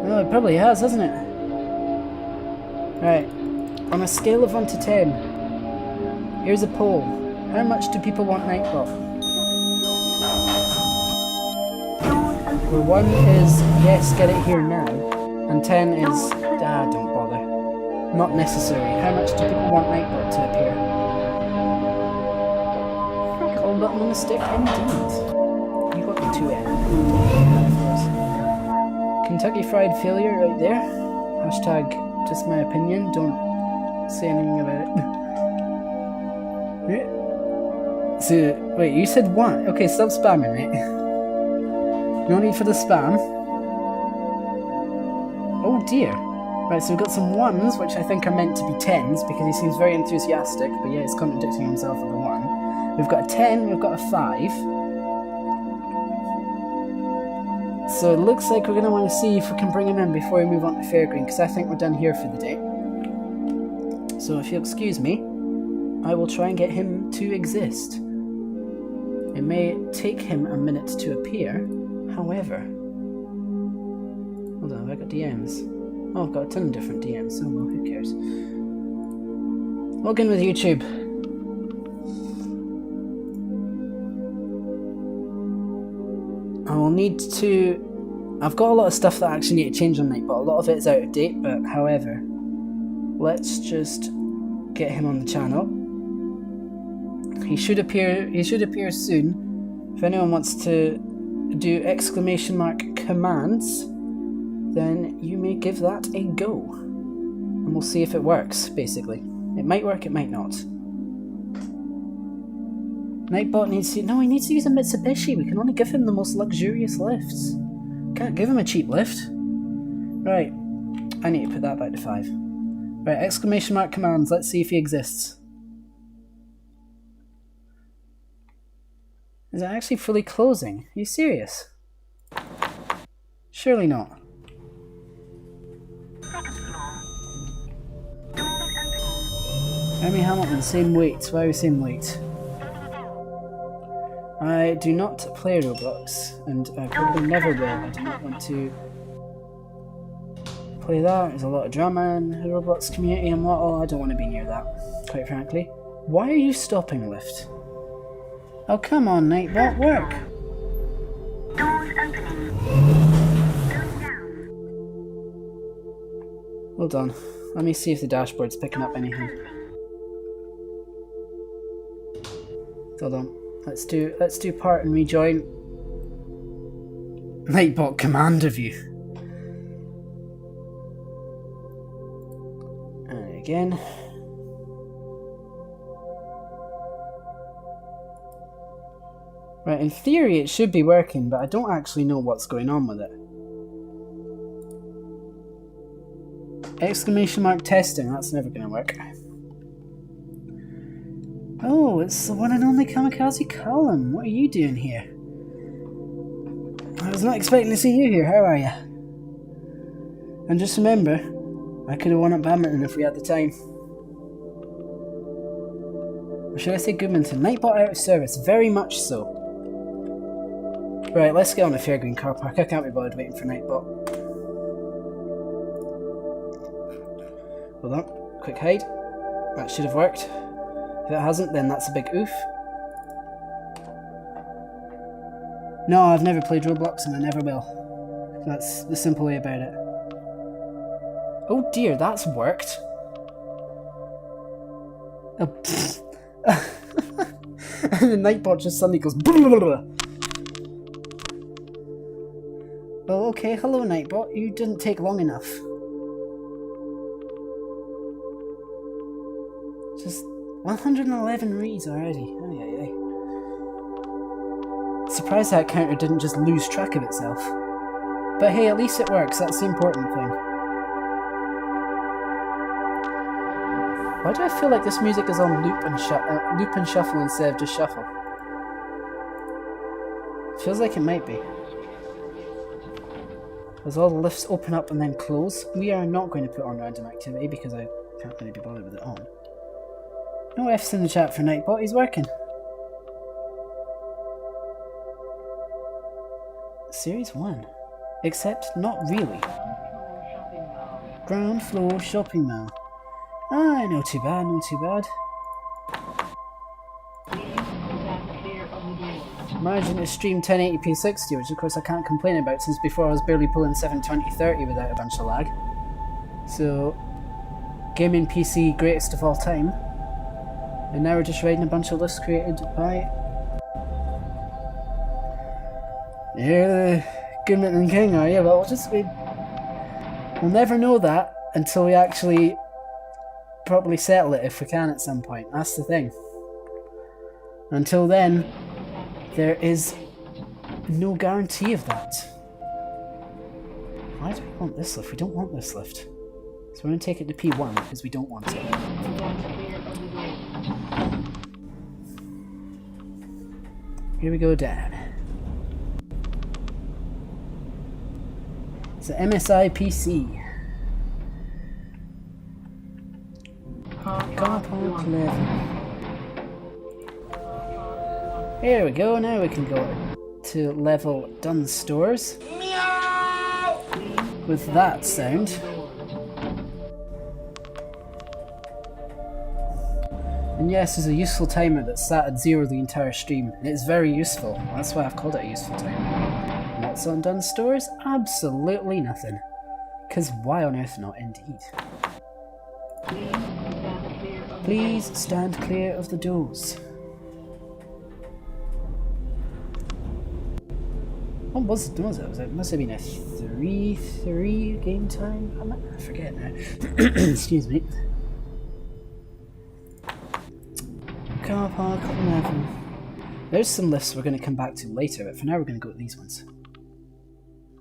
Well, it probably has, hasn't it? Right, on a scale of 1 to 10, here's a poll. How much do people want Nightbot? Where 1 is, yes, get it here now, and 10 is, don't bother. Not necessary. How much do people want Nightbot to appear? Call button on the stick, indeed. You got the 2N. Kentucky Fried Failure right there. Hashtag just my opinion, don't say anything about it. So, wait, you said 1? Okay, stop spamming, mate. No need for the spam. Oh dear. Right, so we've got some 1s, which I think are meant to be 10s, because he seems very enthusiastic, but yeah, he's contradicting himself with the 1. We've got a 10, we've got a 5. So it looks like we're going to want to see if we can bring him in before we move on to Fairgreen, because I think we're done here for the day. So if you'll excuse me, I will try and get him to exist. It may take him a minute to appear, however... Hold on, have I got DMs? Oh, I've got a ton of different DMs, so well, who cares? Log in with YouTube. I will need to... I've got a lot of stuff that I actually need to change on Nightbot. A lot of it is out of date, but however, let's just get him on the channel. He should appear soon. If anyone wants to do !commands, then you may give that a go. And we'll see if it works, basically. It might work, it might not. Nightbot needs to... No, he needs to use a Mitsubishi. We can only give him the most luxurious lifts. Can't give him a cheap lift. Right. I need to put that back to 5. Right, !commands. Let's see if he exists. Is it actually fully closing? Are you serious? Surely not. Amy Hamilton, same weight. Why are we same weight? I do not play Roblox, and I probably never will. I do not want to play that. There's a lot of drama in the Roblox community and what all. I don't want to be near that, quite frankly. Why are you stopping lift? Oh, come on, Nightbot, work! Doors opening. Going down. Hold on. Let me see if the dashboard's picking up anything. Hold on. Let's do part and rejoin. Nightbot commander view. And again. Right, in theory it should be working, but I don't actually know what's going on with it. Exclamation mark testing, that's never gonna work. Oh, it's the one and only Kamikaze Column. What are you doing here? I was not expecting to see you here, how are you? And just remember, I could have won at badminton if we had the time. Or should I say Goodmanton? Nightbot out of service, very much so. Right, let's get on the Fairgreen car park. I can't be bothered waiting for Nightbot. Hold on, quick hide. That should have worked. If it hasn't, then that's a big oof. No, I've never played Roblox and I never will. That's the simple way about it. Oh dear, that's worked. Oh, and the Nightbot just suddenly goes blah. Oh, okay, hello Nightbot, you didn't take long enough. Just 111 reads already. Ay, ay, ay. Surprised that counter didn't just lose track of itself. But hey, at least it works, that's the important thing. Why do I feel like this music is on loop and shuffle instead of just shuffle? Feels like it might be. As all the lifts open up and then close, we are not going to put on random activity because I can't really be bothered with it on. No F's in the chat for Nightbot, he's working. Series 1. Except not really. Ground floor shopping mall. Ah, not too bad, not too bad. Margin is stream 1080p 60, which of course I can't complain about since before I was barely pulling 720-30 without a bunch of lag. So, gaming PC greatest of all time. And now we're just riding a bunch of lists created by... You're the Goodman King, are you? Well, we'll never know that until we actually properly settle it if we can at some point. That's the thing. Until then, there is no guarantee of that. Why do we want this lift? We don't want this lift. So we're going to take it to P1 because we don't want it. Here we go down. It's the MSI PC. Car park level. Here we go, now we can go to level done stores. Meow! With that sound. And yes, there's a useful timer that's sat at 0 the entire stream. It's very useful. That's why I've called it a useful timer. What's on done stores? Absolutely nothing. Because why on earth not, indeed. Please stand clear of the doors. What was it? It must have been a 3-3 game time? I forget now. Excuse me. Car park 11. There's some lists we're going to come back to later, but for now we're going to go with these ones.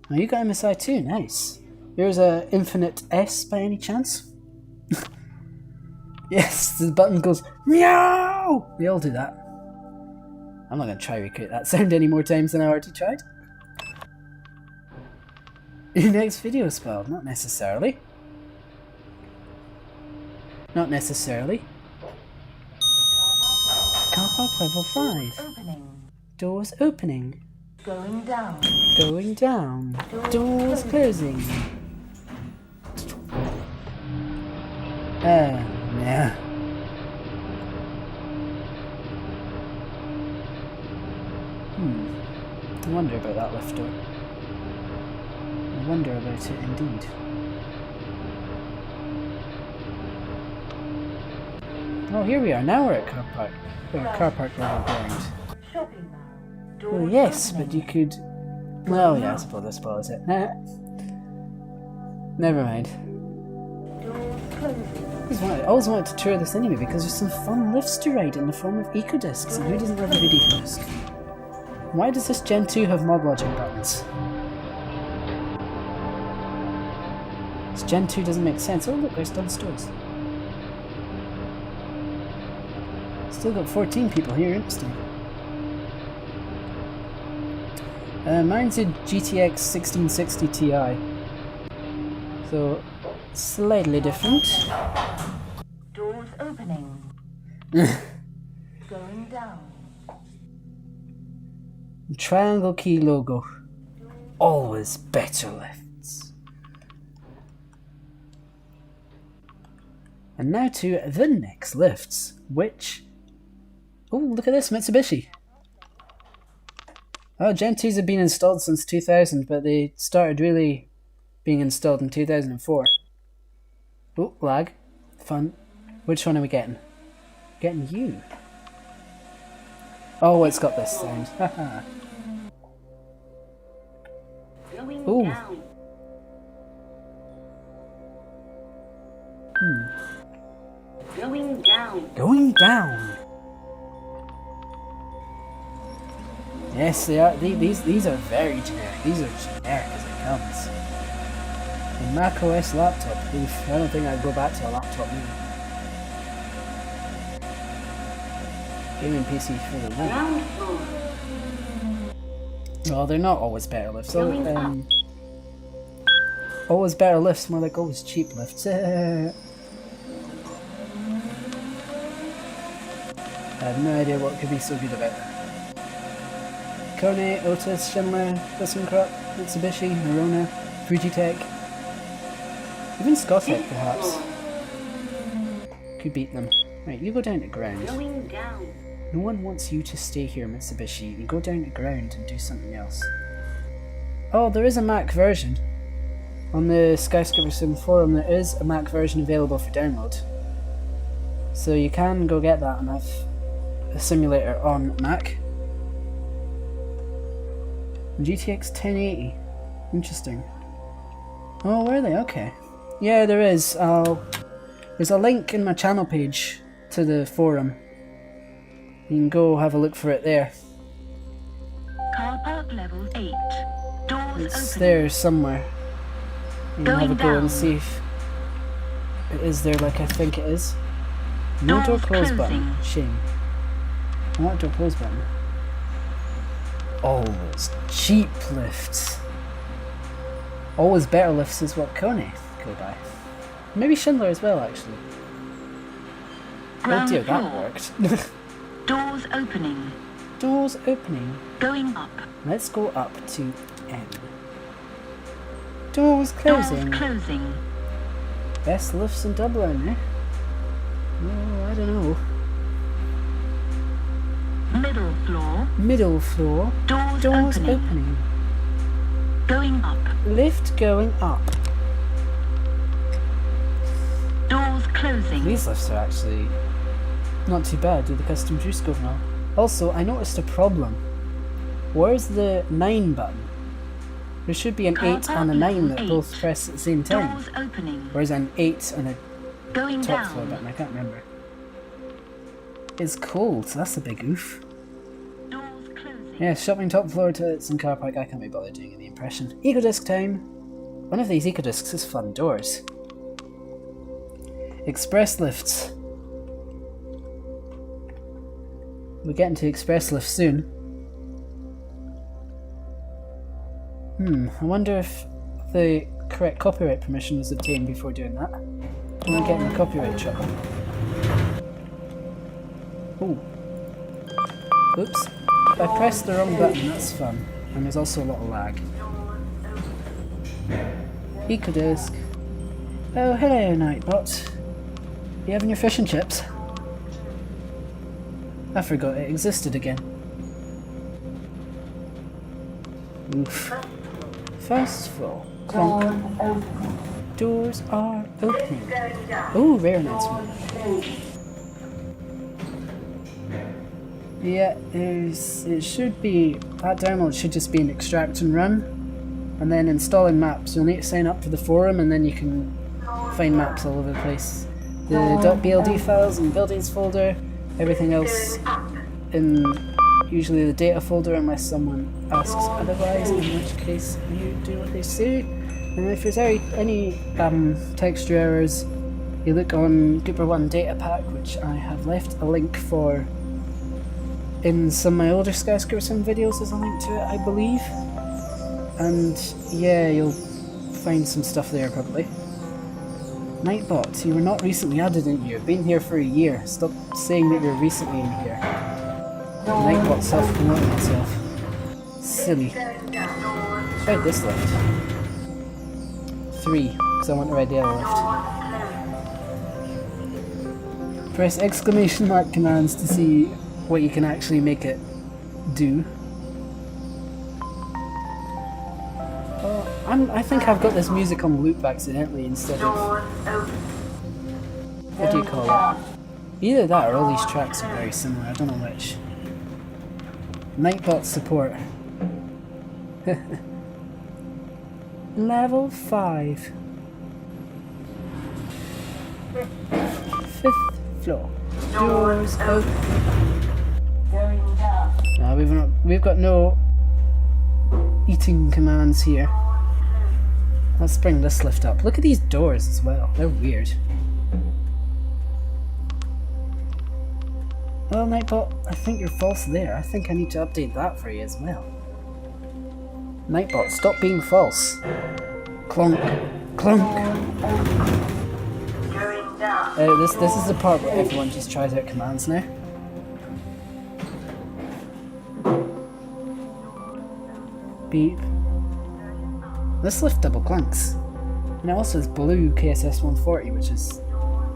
Oh, you got MSI too, nice. Here's a Infinite S by any chance? Yes, the button goes meow! They all do that. I'm not going to try to recreate that sound any more times than I already tried. Your next video spell? Not necessarily. Not necessarily. Car park level 5. Opening. Doors opening. Going down. Going down. Doors closing. Yeah. I wonder about that lift door. I wonder about it indeed. Oh, here we are. Now we're at car park. Or car park level ground. Shopping mall. Doors Well, yes, but opening. you could... Well, yeah, I suppose that spoils it. Nah. Never mind. Doors closing. I always wanted to tour this anyway because there's some fun lifts to ride in the form of eco-discs, and who doesn't love a good eco-disc? Why does this Gen 2 have mod lodging buttons? This Gen 2 doesn't make sense. Oh look, there's done stores. Still got 14 people here, interesting. Mine's a GTX 1660 Ti. So, slightly different. Doors opening. Going down. Triangle key logo. Always better lifts. And now to the next lifts, which... Oh, look at this, Mitsubishi. Oh, Gen 2s have been installed since 2000, but they started really being installed in 2004. Oh, lag. Fun. Which one are we getting? Getting you. Oh, it's got this sound. Haha. Going Ooh. down. Going down. Going down. Yes, they are. These are very generic. These are generic as it comes. A Mac OS laptop. Oof, I don't think I'd go back to a laptop either. Gaming PC for the win. Ground floor. Well, they're not always better lifts. Going up. Always better lifts, more like always cheap lifts. I have no idea what could be so good about that. Kone, Otis, Schindler, ThyssenKrupp, Mitsubishi, Arona, Fujitech, even Scotech perhaps. Could beat them. Right, you go down to ground. Going down. No one wants you to stay here, Mitsubishi. You go down to ground and do something else. Oh, there is a Mac version. On the Skyscrapersim forum, there is a Mac version available for download. So you can go get that and have a simulator on Mac. GTX 1080. Interesting. Oh, were they? Okay. Yeah, there is. There's a link in my channel page to the forum. You can go have a look for it there. Car park level 8. Doors It's opening. there somewhere. You can have a Going go and down. see if it is there like I think it is. No door Doors close button. closing. Shame. I want a door close button. Always cheap lifts. Always better lifts is what Kone go by. Maybe Schindler as well, actually. Oh Ground dear, that floor. worked. Doors opening. Doors opening. Going up. Let's go up to N. Doors closing. Doors closing. Best lifts in Dublin, eh? Oh, I don't know. Middle floor. Middle floor. Doors, Doors opening. opening. Going up. Lift going up. Doors closing. These lifts are actually not too bad. Do the custom juice go now? Also, I noticed a problem. Where's the 9 button? There should be an Car 8 and a park 9 that level both 8. press at the same time. Doors opening. Whereas an 8 and a Going top floor down. button, I can't remember. It's cold, so that's a big oof. Doors closing. Yeah, shopping top floor toilets and car park, I can't be bothered doing any impression. Ecodisc time! One of these ecodiscs is fun doors. Express lifts. We're getting to express lifts soon. I wonder if the correct copyright permission was obtained before doing that. Am I getting the copyright trouble? Ooh. Oops. I pressed the wrong button, that's fun. And there's also a lot of lag. Ecodisc. Oh, hello, Nightbot. You having your fish and chips? I forgot it existed again. Oof. First floor. Clonk. Doors are opening. Oh, rare announcement. Yeah, it should be, that download should just be an extract and run, and then installing maps. You'll need to sign up for the forum and then you can find maps all over the place. The .bld files in buildings folder, everything else in usually the data folder unless someone asks otherwise, in which case you do what they say. And if there's any texture errors, you look on Gooper One Data Pack, which I have left a link for in some of my older Skyscrapersim videos. There's a link to it, I believe. And yeah, you'll find some stuff there probably. Nightbot, you were not recently added in here. You've been here for a year. Stop saying that you're recently in here. Nightbot self-promoting itself. Silly. Try this lift. 3, because I want to ride the other lift. Press exclamation mark commands to see what you can actually make it do. I think I've got this music on loop accidentally instead of... What do you call it? Either that or all these tracks are very similar, I don't know which. Nightbot support. Level 5. 5th floor. Doors open. No, we've got no eating commands here. Let's bring this lift up. Look at these doors as well. They're weird. Well, Nightbot, I think you're false there. I think I need to update that for you as well. Nightbot, stop being false. Clonk. Clonk. This is the part where everyone just tries out commands now. Beep. This lift double clunks. And it also has blue KSS 140, which is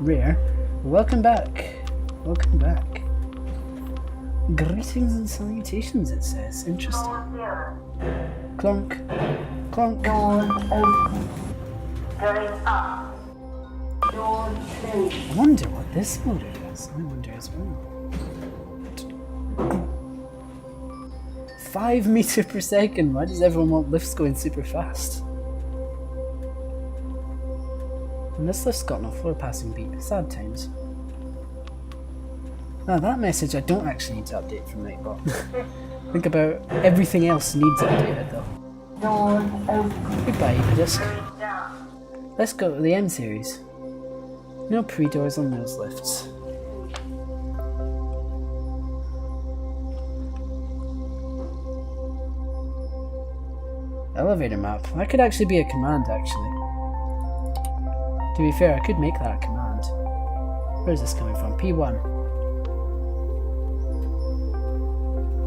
rare. Welcome back. Welcome back. Greetings and salutations, it says. Interesting. Clonk. Clonk. I wonder what this motor does. I wonder as well. 5 meters per second. Why does everyone want lifts going super fast? And this lift's got no floor passing beep. Sad times. Now that message I don't actually need to update from Nightbot. Think about everything else needs updated though. Goodbye, Epidisc. Let's go to the M series. No pre-doors on those lifts. Elevator map. That could actually be a command, actually. To be fair, I could make that a command. Where's this coming from? P1.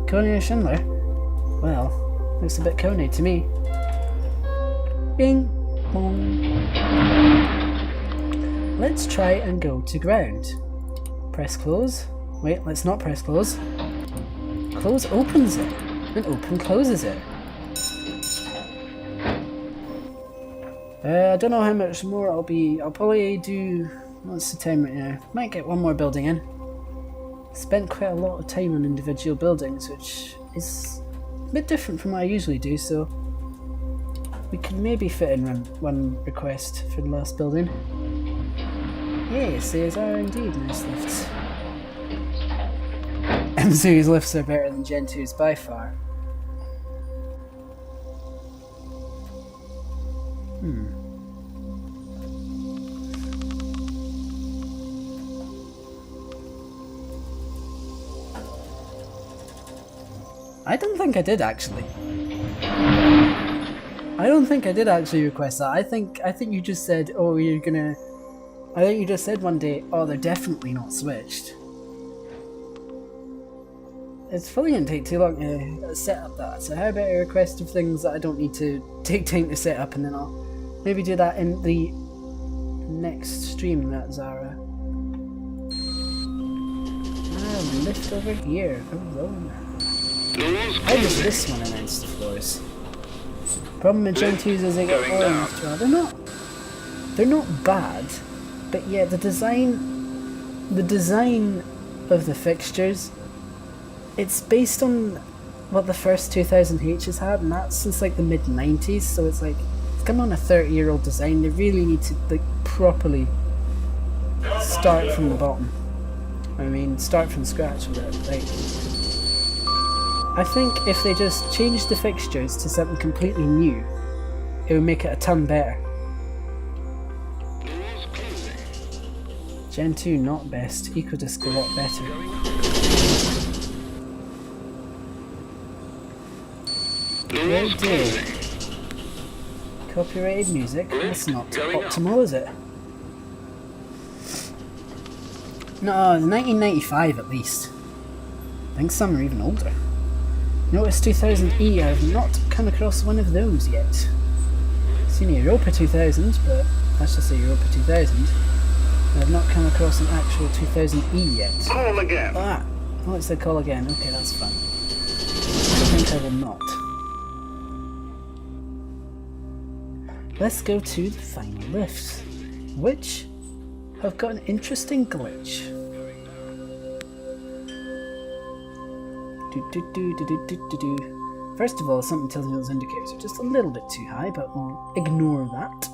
Coney or Schindler? Well, looks a bit Coney to me. Bing! Bong. Let's try and go to ground. Press close. Wait, let's not press close. Close opens it, and open closes it. I don't know how much more I'll probably do, what's the time right now? Might get one more building in. Spent quite a lot of time on individual buildings, which is a bit different from what I usually do, so we can maybe fit in one request for the last building. Yes, these are indeed nice lifts. M-Series lifts are better than Gen 2's by far. I don't think I did actually. I don't think I did actually request that. I think you just said, oh, you're gonna... I think you just said one day, oh, they're definitely not switched. It's probably gonna take too long to set up that, so how about a request of things that I don't need to take time to set up, and then I'll maybe do that in the next stream, that Zara. Lift over here. Hello. How does this one announce the floors? Problem with Gen 2s is they get all after all. They're not bad, but yeah, the design of the fixtures it's based on what the first 2000H has had, and that's since like the mid-90s, so it's like, it's come on a 30-year-old design. They really need to like properly start from the bottom. I mean, start from scratch with it. Like, I think if they just changed the fixtures to something completely new, it would make it a ton better. Doors closing. Gen 2 not best, EcoDisc a lot better. Doors closing. Copyrighted music? That's not Going up. optimal, is it? No, 1995 at least. I think some are even older. Notice 2000E, I've not come across one of those yet. Seen a Europa 2000, but that's just a Europa 2000. I've not come across an actual 2000E yet. Call again. Ah, oh, it's the call again. Okay, that's fun. I think I will not. Let's go to the final lifts, which have got an interesting glitch. First of all, something tells me those indicators are just a little bit too high, but we'll ignore that.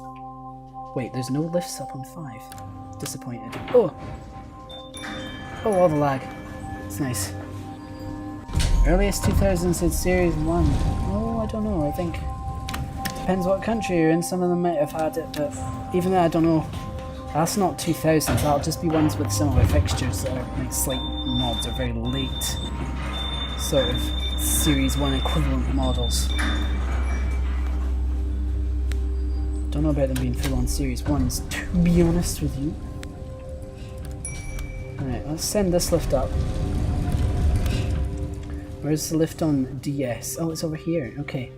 Wait, there's no lifts up on 5. Disappointed. Oh! Oh, all the lag. It's nice. Earliest 2000 said Series 1. Oh, I don't know, I think... Depends what country you're in, some of them might have had it, but even though I don't know, that's not 2000s, that'll just be ones with similar fixtures that are like slight mods or very late sort of Series 1 equivalent models. Don't know about them being full on Series 1s, to be honest with you. Alright, let's send this lift up. Where's the lift on DS? Oh, it's over here, okay.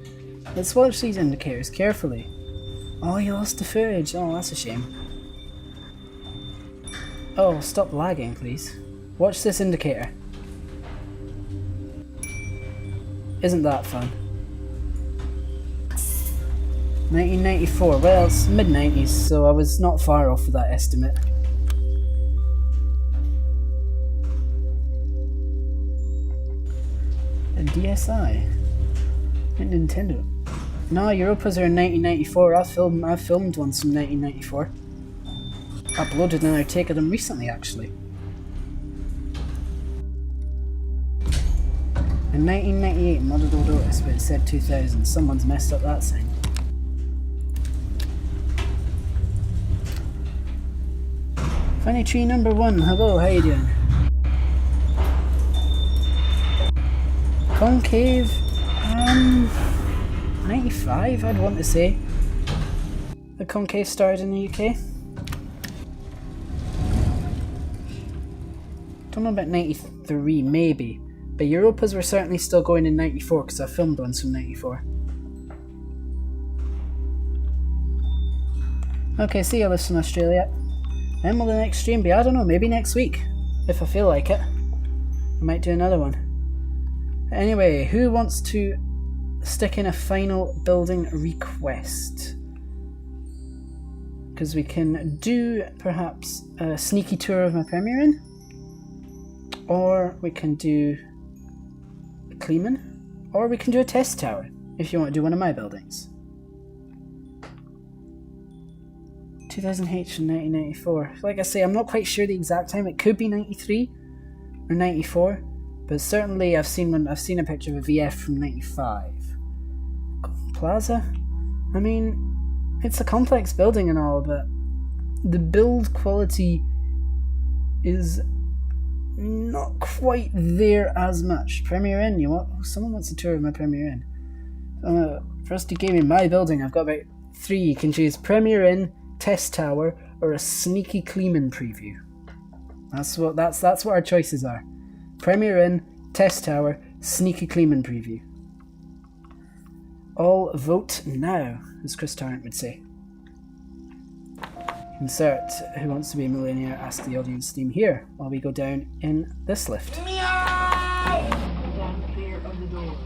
Let's watch these indicators carefully. Oh, you lost the footage. Oh, that's a shame. Oh, stop lagging, please. Watch this indicator. Isn't that fun? 1994. Well, it's mid-90s, so I was not far off with that estimate. And DSi. And Nintendo. No, Europas are in 1994. I've filmed ones from 1994. Uploaded another take of them recently, actually. In 1998, modded Old Otis, but it said 2000. Someone's messed up that sign. Funny Tree number 1. Hello, how you doing? Concave. 95, I'd want to say. The concave started in the UK. Don't know about 93, maybe. But Europas were certainly still going in 94 because I filmed ones from 94. Okay, see you, listen, Australia. When will the next stream be? I don't know, maybe next week. If I feel like it. I might do another one. Anyway, who wants to stick in a final building request? Because we can do perhaps a sneaky tour of my Premier Inn, or we can do a Kleeman, or we can do a test tower if you want to do one of my buildings. 2000H and 1994. Like I say, I'm not quite sure the exact time. It could be 93 or 94, but certainly I've seen a picture of a VF from 95. Plaza? I mean, it's a complex building and all, but the build quality is not quite there as much. Premier Inn, someone wants a tour of my Premier Inn. First you gave me my building, I've got about 3. You can choose Premier Inn, Test Tower, or a sneaky Kleeman preview. That's what our choices are. Premier Inn, Test Tower, sneaky Kleeman preview. All vote now, as Chris Tarrant would say. Insert Who Wants to Be a Millionaire, Ask the Audience theme here, while we go down in this lift. Stand clear of the door.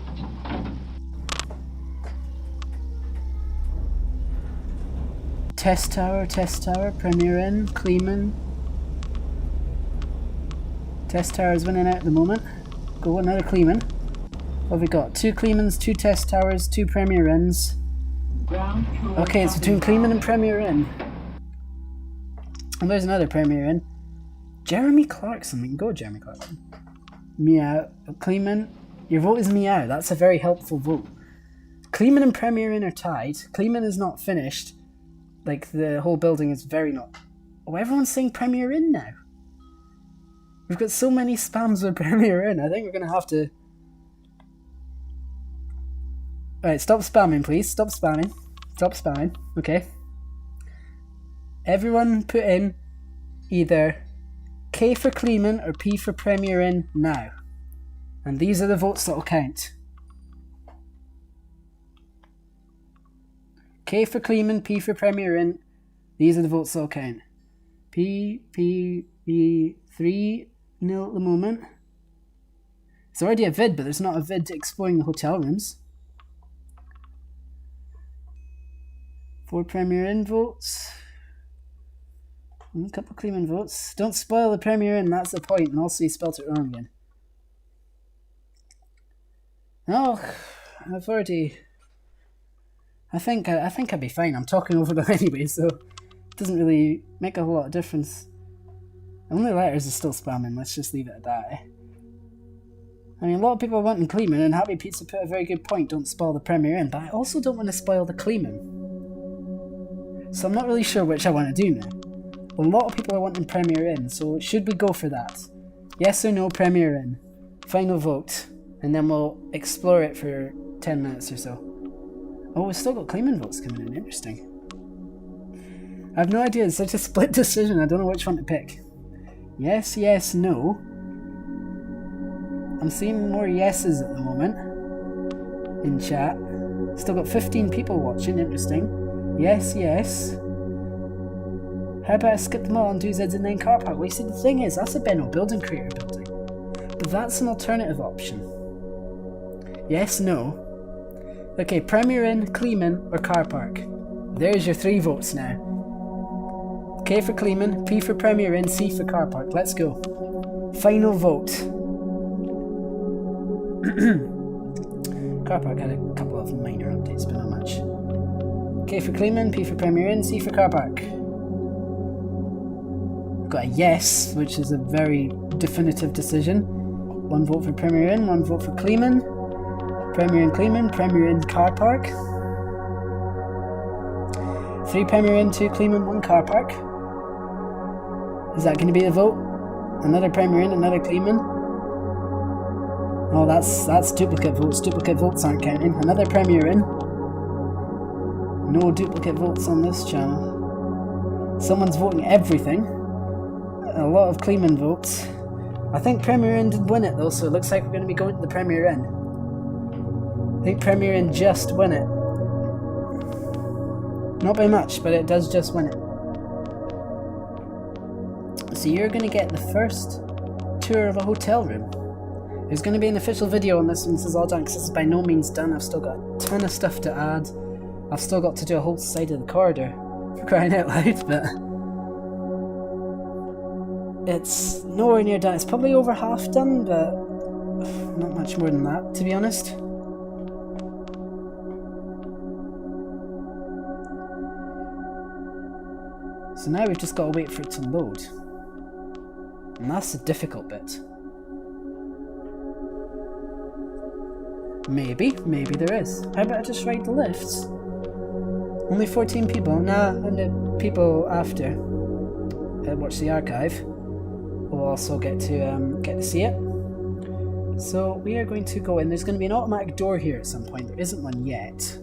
Test Tower, Premier Inn, Kleeman. Test Tower is winning out at the moment. go, another Kleeman. What have we got? 2 Kleemans, 2 test towers, 2 Premier Inns. Okay, it's between Kleeman and Premier Inn. And there's another Premier Inn. Jeremy Clarkson, we can go Jeremy Clarkson. Meow. Kleeman, your vote is meow, that's a very helpful vote. Kleeman and Premier Inn are tied. Kleeman is not finished. Like, the whole building is very not... Oh, everyone's saying Premier Inn now. We've got so many spams with Premier Inn, I think we're going to have to... Alright, stop spamming, please. Stop spamming. Stop spamming. Okay. Everyone put in either K for Kleeman or P for Premier Inn now. And these are the votes that will count. K for Kleeman, P for Premier Inn. These are the votes that will count. P, 3-0 at the moment. It's already a vid, but there's not a vid exploring the hotel rooms. 4 Premier Inn votes. A couple of Kleeman votes. Don't spoil the Premier Inn, that's the point. And also you spelt it wrong again. Oh, I've already... I think I'd be fine. I'm talking over them anyway, so it doesn't really make a whole lot of difference. Only letters is still spamming, let's just leave it at that. Eh? I mean, a lot of people are wanting Kleeman, and Happy Pizza put a very good point, don't spoil the Premier Inn, but I also don't want to spoil the Kleeman. So I'm not really sure which I want to do now. A lot of people are wanting Premier Inn, so should we go for that? Yes or no Premier Inn? Final vote, and then we'll explore it for 10 minutes or so. Oh, we've still got Kleeman votes coming in, interesting. I have no idea, it's such a split decision, I don't know which one to pick. Yes, yes, no. I'm seeing more yeses at the moment in chat. Still got 15 people watching, interesting. Yes, yes. How about I skip them all and do Z's and then car park? Well, you see, the thing is, that's a Benno building creator building. But that's an alternative option. Yes, no. Okay, Premier Inn, Kleeman, or car park. There's your 3 votes now. K for Kleeman, P for Premier Inn, C for car park. Let's go. Final vote. Car park had a couple of minor updates, but not much. K for Kleeman, P for Premier Inn, C for car park. Got a yes, which is a very definitive decision. 1 vote for Premier Inn, 1 vote for Kleeman. Premier Inn Kleeman, Premier Inn car park. 3 Premier Inn, 2 Kleeman, 1 car park. Is that going to be the vote? Another Premier Inn, another Kleeman. Oh, that's duplicate votes. Duplicate votes aren't counting. Another Premier Inn. No duplicate votes on this channel. Someone's voting everything. A lot of Kleeman votes. I think Premier Inn did win it though, so it looks like we're going to be going to the Premier Inn. I think Premier Inn just win it. Not by much, but it does just win it. So you're going to get the first tour of a hotel room. There's going to be an official video on this when this is all done, because this is by no means done. I've still got a ton of stuff to add. I've still got to do a whole side of the corridor, for crying out loud, but... it's nowhere near done. It's probably over half done, but not much more than that, to be honest. So now we've just got to wait for it to load. And that's the difficult bit. Maybe there is. How about I just ride the lifts? Only 14 people. Nah, and the people after watch the archive will also get to see it. So we are going to go in. There's going to be an automatic door here at some point. There isn't one yet.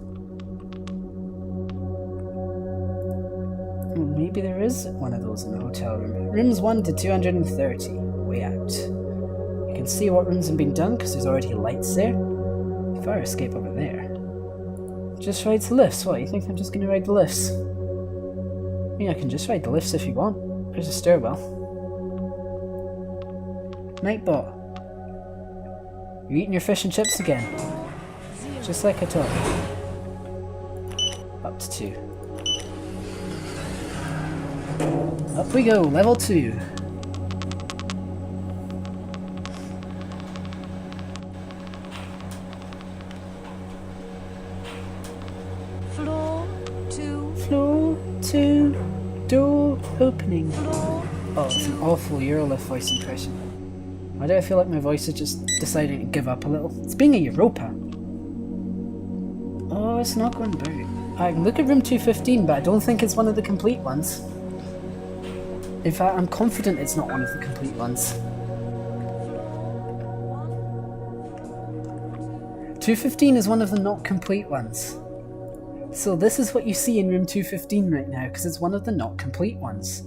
Maybe there is one of those in the hotel room. Rooms 1 to 230. Way out. You can see what rooms have been done because there's already lights there. Fire escape over there. Just ride the lifts. What, you think I'm just going to ride the lifts? I mean, I can just ride the lifts if you want. There's a stairwell. Nightbot. You're eating your fish and chips again. Just like I told you. Up to 2. Up we go, level 2. Oh, it's an awful Eurolift voice impression. Why do I feel like my voice is just deciding to give up a little? It's being a Europa. Oh, it's not going back. I can look at room 215, but I don't think it's one of the complete ones. In fact, I'm confident it's not one of the complete ones. 215 is one of the not complete ones. So this is what you see in room 215 right now, because it's one of the not complete ones.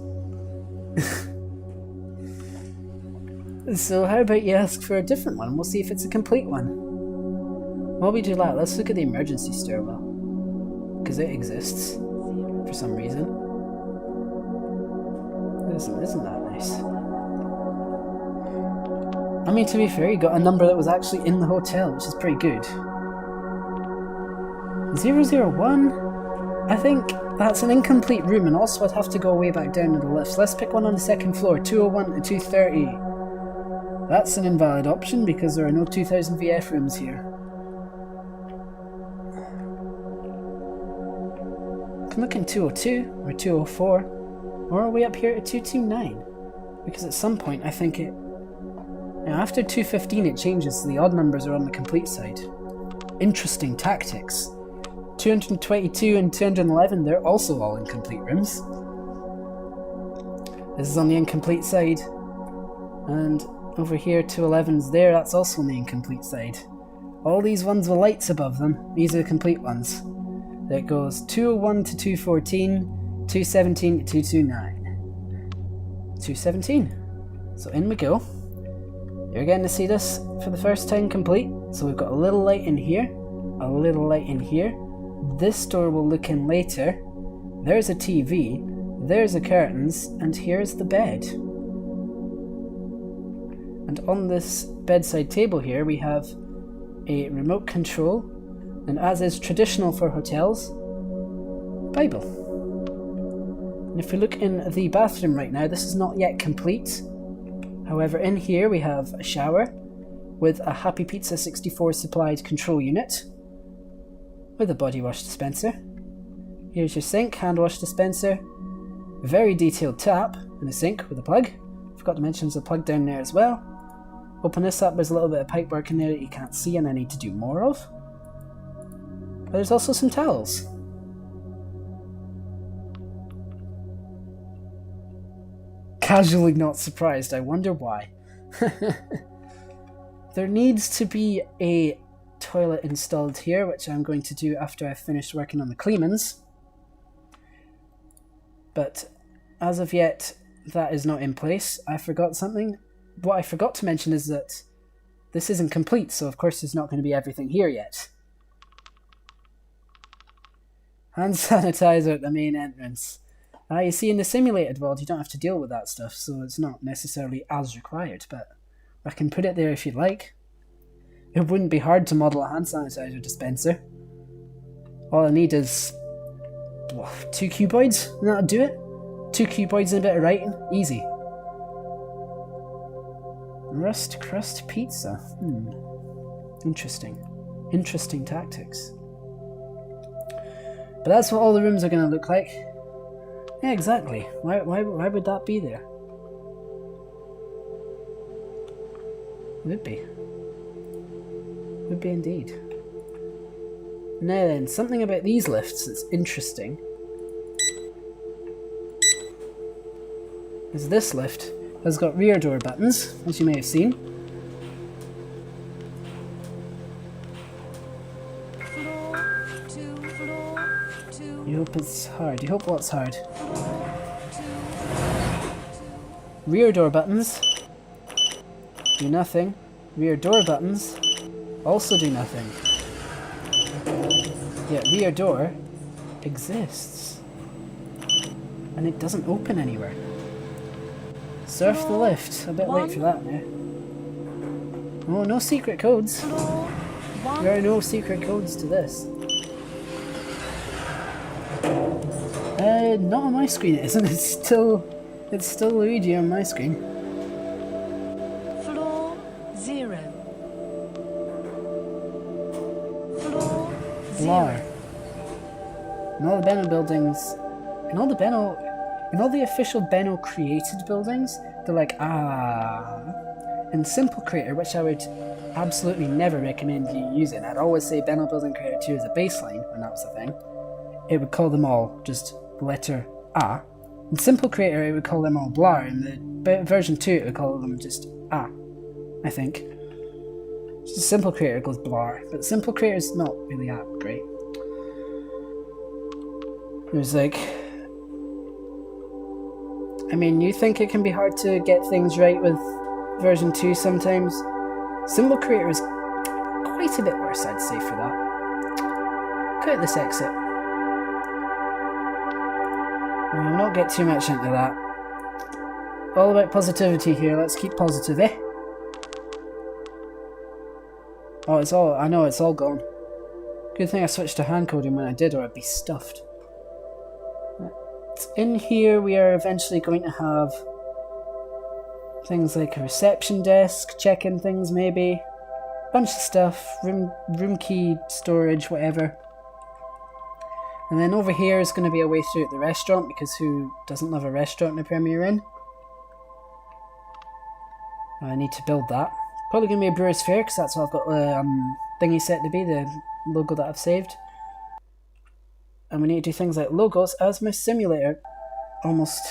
So how about you ask for a different one? We'll see if it's a complete one. While we do that, let's look at the emergency stairwell. Because it exists. For some reason. Isn't that nice? I mean, to be fair, you got a number that was actually in the hotel, which is pretty good. 001? I think that's an incomplete room, and also I'd have to go way back down to the lifts. Let's pick one on the second floor, 201 to 230. That's an invalid option because there are no 2000 VF rooms here. I can look in 202 or 204, or are we up here at 229? Because at some point I think it... Now after 215 it changes, so the odd numbers are on the complete side. Interesting tactics. 222 and 211, they're also all incomplete rooms. This is on the incomplete side. And over here 211's there, that's also on the incomplete side. All these ones with lights above them, these are the complete ones. That goes 201 to 214, 217 to 229. 217. So in we go. You're getting to see this for the first time complete. So we've got a little light in here, a little light in here. This door will look in later. There's a TV, there's the curtains, and here's the bed. And on this bedside table here we have a remote control, and as is traditional for hotels, Bible. And if we look in the bathroom right now, this is not yet complete. However, in here we have a shower with a Happy Pizza 64 supplied control unit with a body wash dispenser. Here's your sink, hand wash dispenser, a very detailed tap and a sink with a plug. Forgot to mention there's a plug down there as well. Open this up, there's a little bit of pipe work in there that you can't see and I need to do more of. But there's also some towels. Casually not surprised, I wonder why. There needs to be a toilet installed here, which I'm going to do after I've finished working on the Clemens. But as of yet, that is not in place. I forgot something. What I forgot to mention is that this isn't complete, so of course there's not going to be everything here yet. Hand sanitizer at the main entrance. You see, in the simulated world, you don't have to deal with that stuff, so it's not necessarily as required, but I can put it there if you'd like. It wouldn't be hard to model a hand sanitizer dispenser. All I need is 2 cuboids, and that'll do it. 2 cuboids and a bit of writing, easy. Rust crust pizza. Interesting. Interesting tactics. But that's what all the rooms are going to look like. Yeah, exactly. Why would that be there? Would be. Would be indeed. Now then, something about these lifts that's interesting is this lift has got rear door buttons, as you may have seen. You hope it's hard. You hope what's hard? Rear door buttons do nothing. Rear door buttons also do nothing. Yet rear door exists. And it doesn't open anywhere. Surf the lift. A bit late for that now. Oh, no secret codes. There are no secret codes to this. Not on my screen it isn't. It's still Luigi on my screen. Floor 0. Floor 0. In all the Benno buildings, in all the Benno In all the official Benno created buildings, they're like, ah. In Simple Creator, which I would absolutely never recommend you using, I'd always say Benno Building Creator 2 is a baseline, when that was the thing. It would call them all just the letter A. In Simple Creator, it would call them all blar. In the version 2, it would call them just A, I think. Just Simple Creator goes blar, but Simple Creator is not really that great. There's like... I mean, you think it can be hard to get things right with version 2 sometimes. Simple Creator is quite a bit worse, I'd say, for that. Cut this exit. We'll not get too much into that. All about positivity here, let's keep positive, eh? Oh, it's all, I know, it's all gone. Good thing I switched to hand coding when I did, or I'd be stuffed. In here, we are eventually going to have things like a reception desk, check-in things maybe, bunch of stuff, room key, storage, whatever. And then over here is going to be a way through at the restaurant, because who doesn't love a restaurant in a Premier Inn? I need to build that. Probably going to be a Brewers Fair, because that's what I've got thingy set to be, the logo that I've saved. And we need to do things like logos as my simulator. Almost.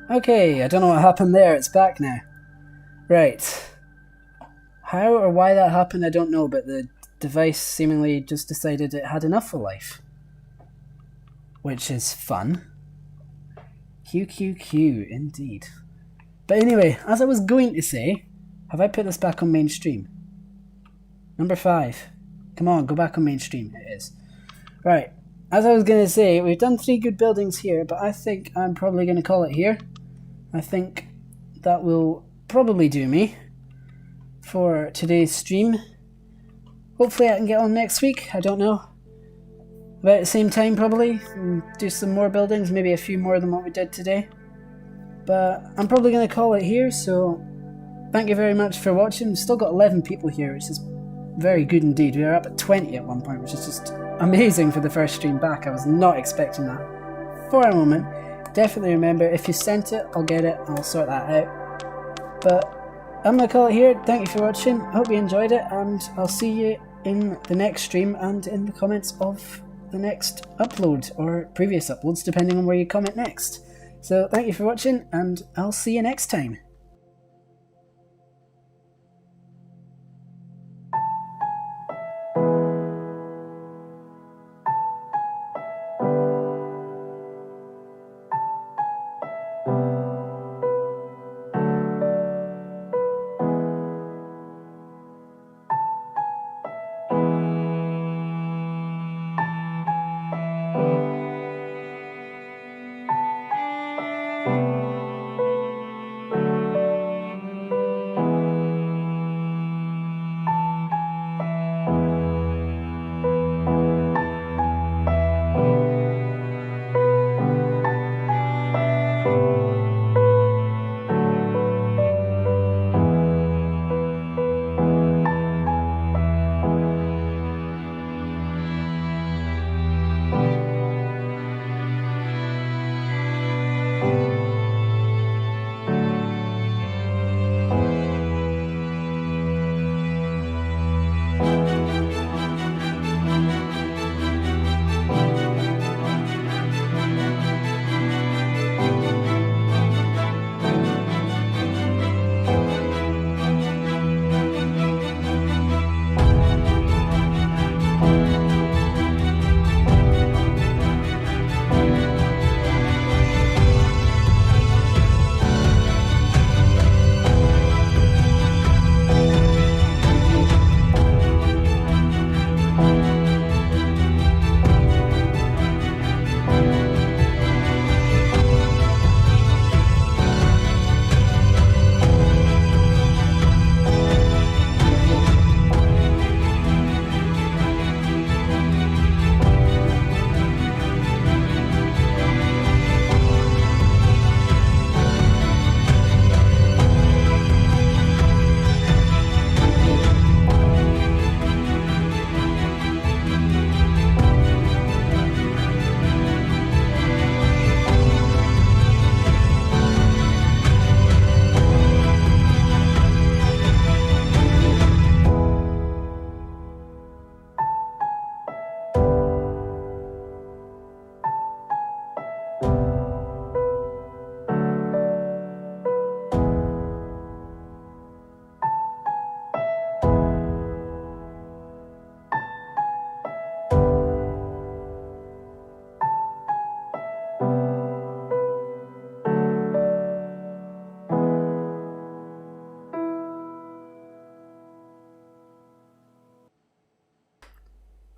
Okay, I don't know what happened there, it's back now. Right. How or why that happened, I don't know, but the device seemingly just decided it had enough for life. Which is fun. QQQ, indeed. But anyway, as I was going to say, have I put this back on mainstream? Number 5. Come on, go back on mainstream. It is. Right. As I was going to say, we've done 3 good buildings here, but I think I'm probably going to call it here. I think that will probably do me for today's stream. Hopefully I can get on next week, I don't know. About the same time probably, and do some more buildings, maybe a few more than what we did today. But I'm probably going to call it here, so thank you very much for watching. We've still got 11 people here, which is very good indeed. We were up at 20 at one point, which is just amazing for the first stream back. I was not expecting that for a moment. Definitely remember, if you sent it, I'll get it, I'll sort that out. But I'm going to call it here. Thank you for watching, hope you enjoyed it, and I'll see you in the next stream and in the comments of the next upload, or previous uploads, depending on where you comment next. So thank you for watching, and I'll see you next time.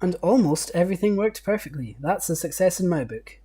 And almost everything worked perfectly. That's a success in my book.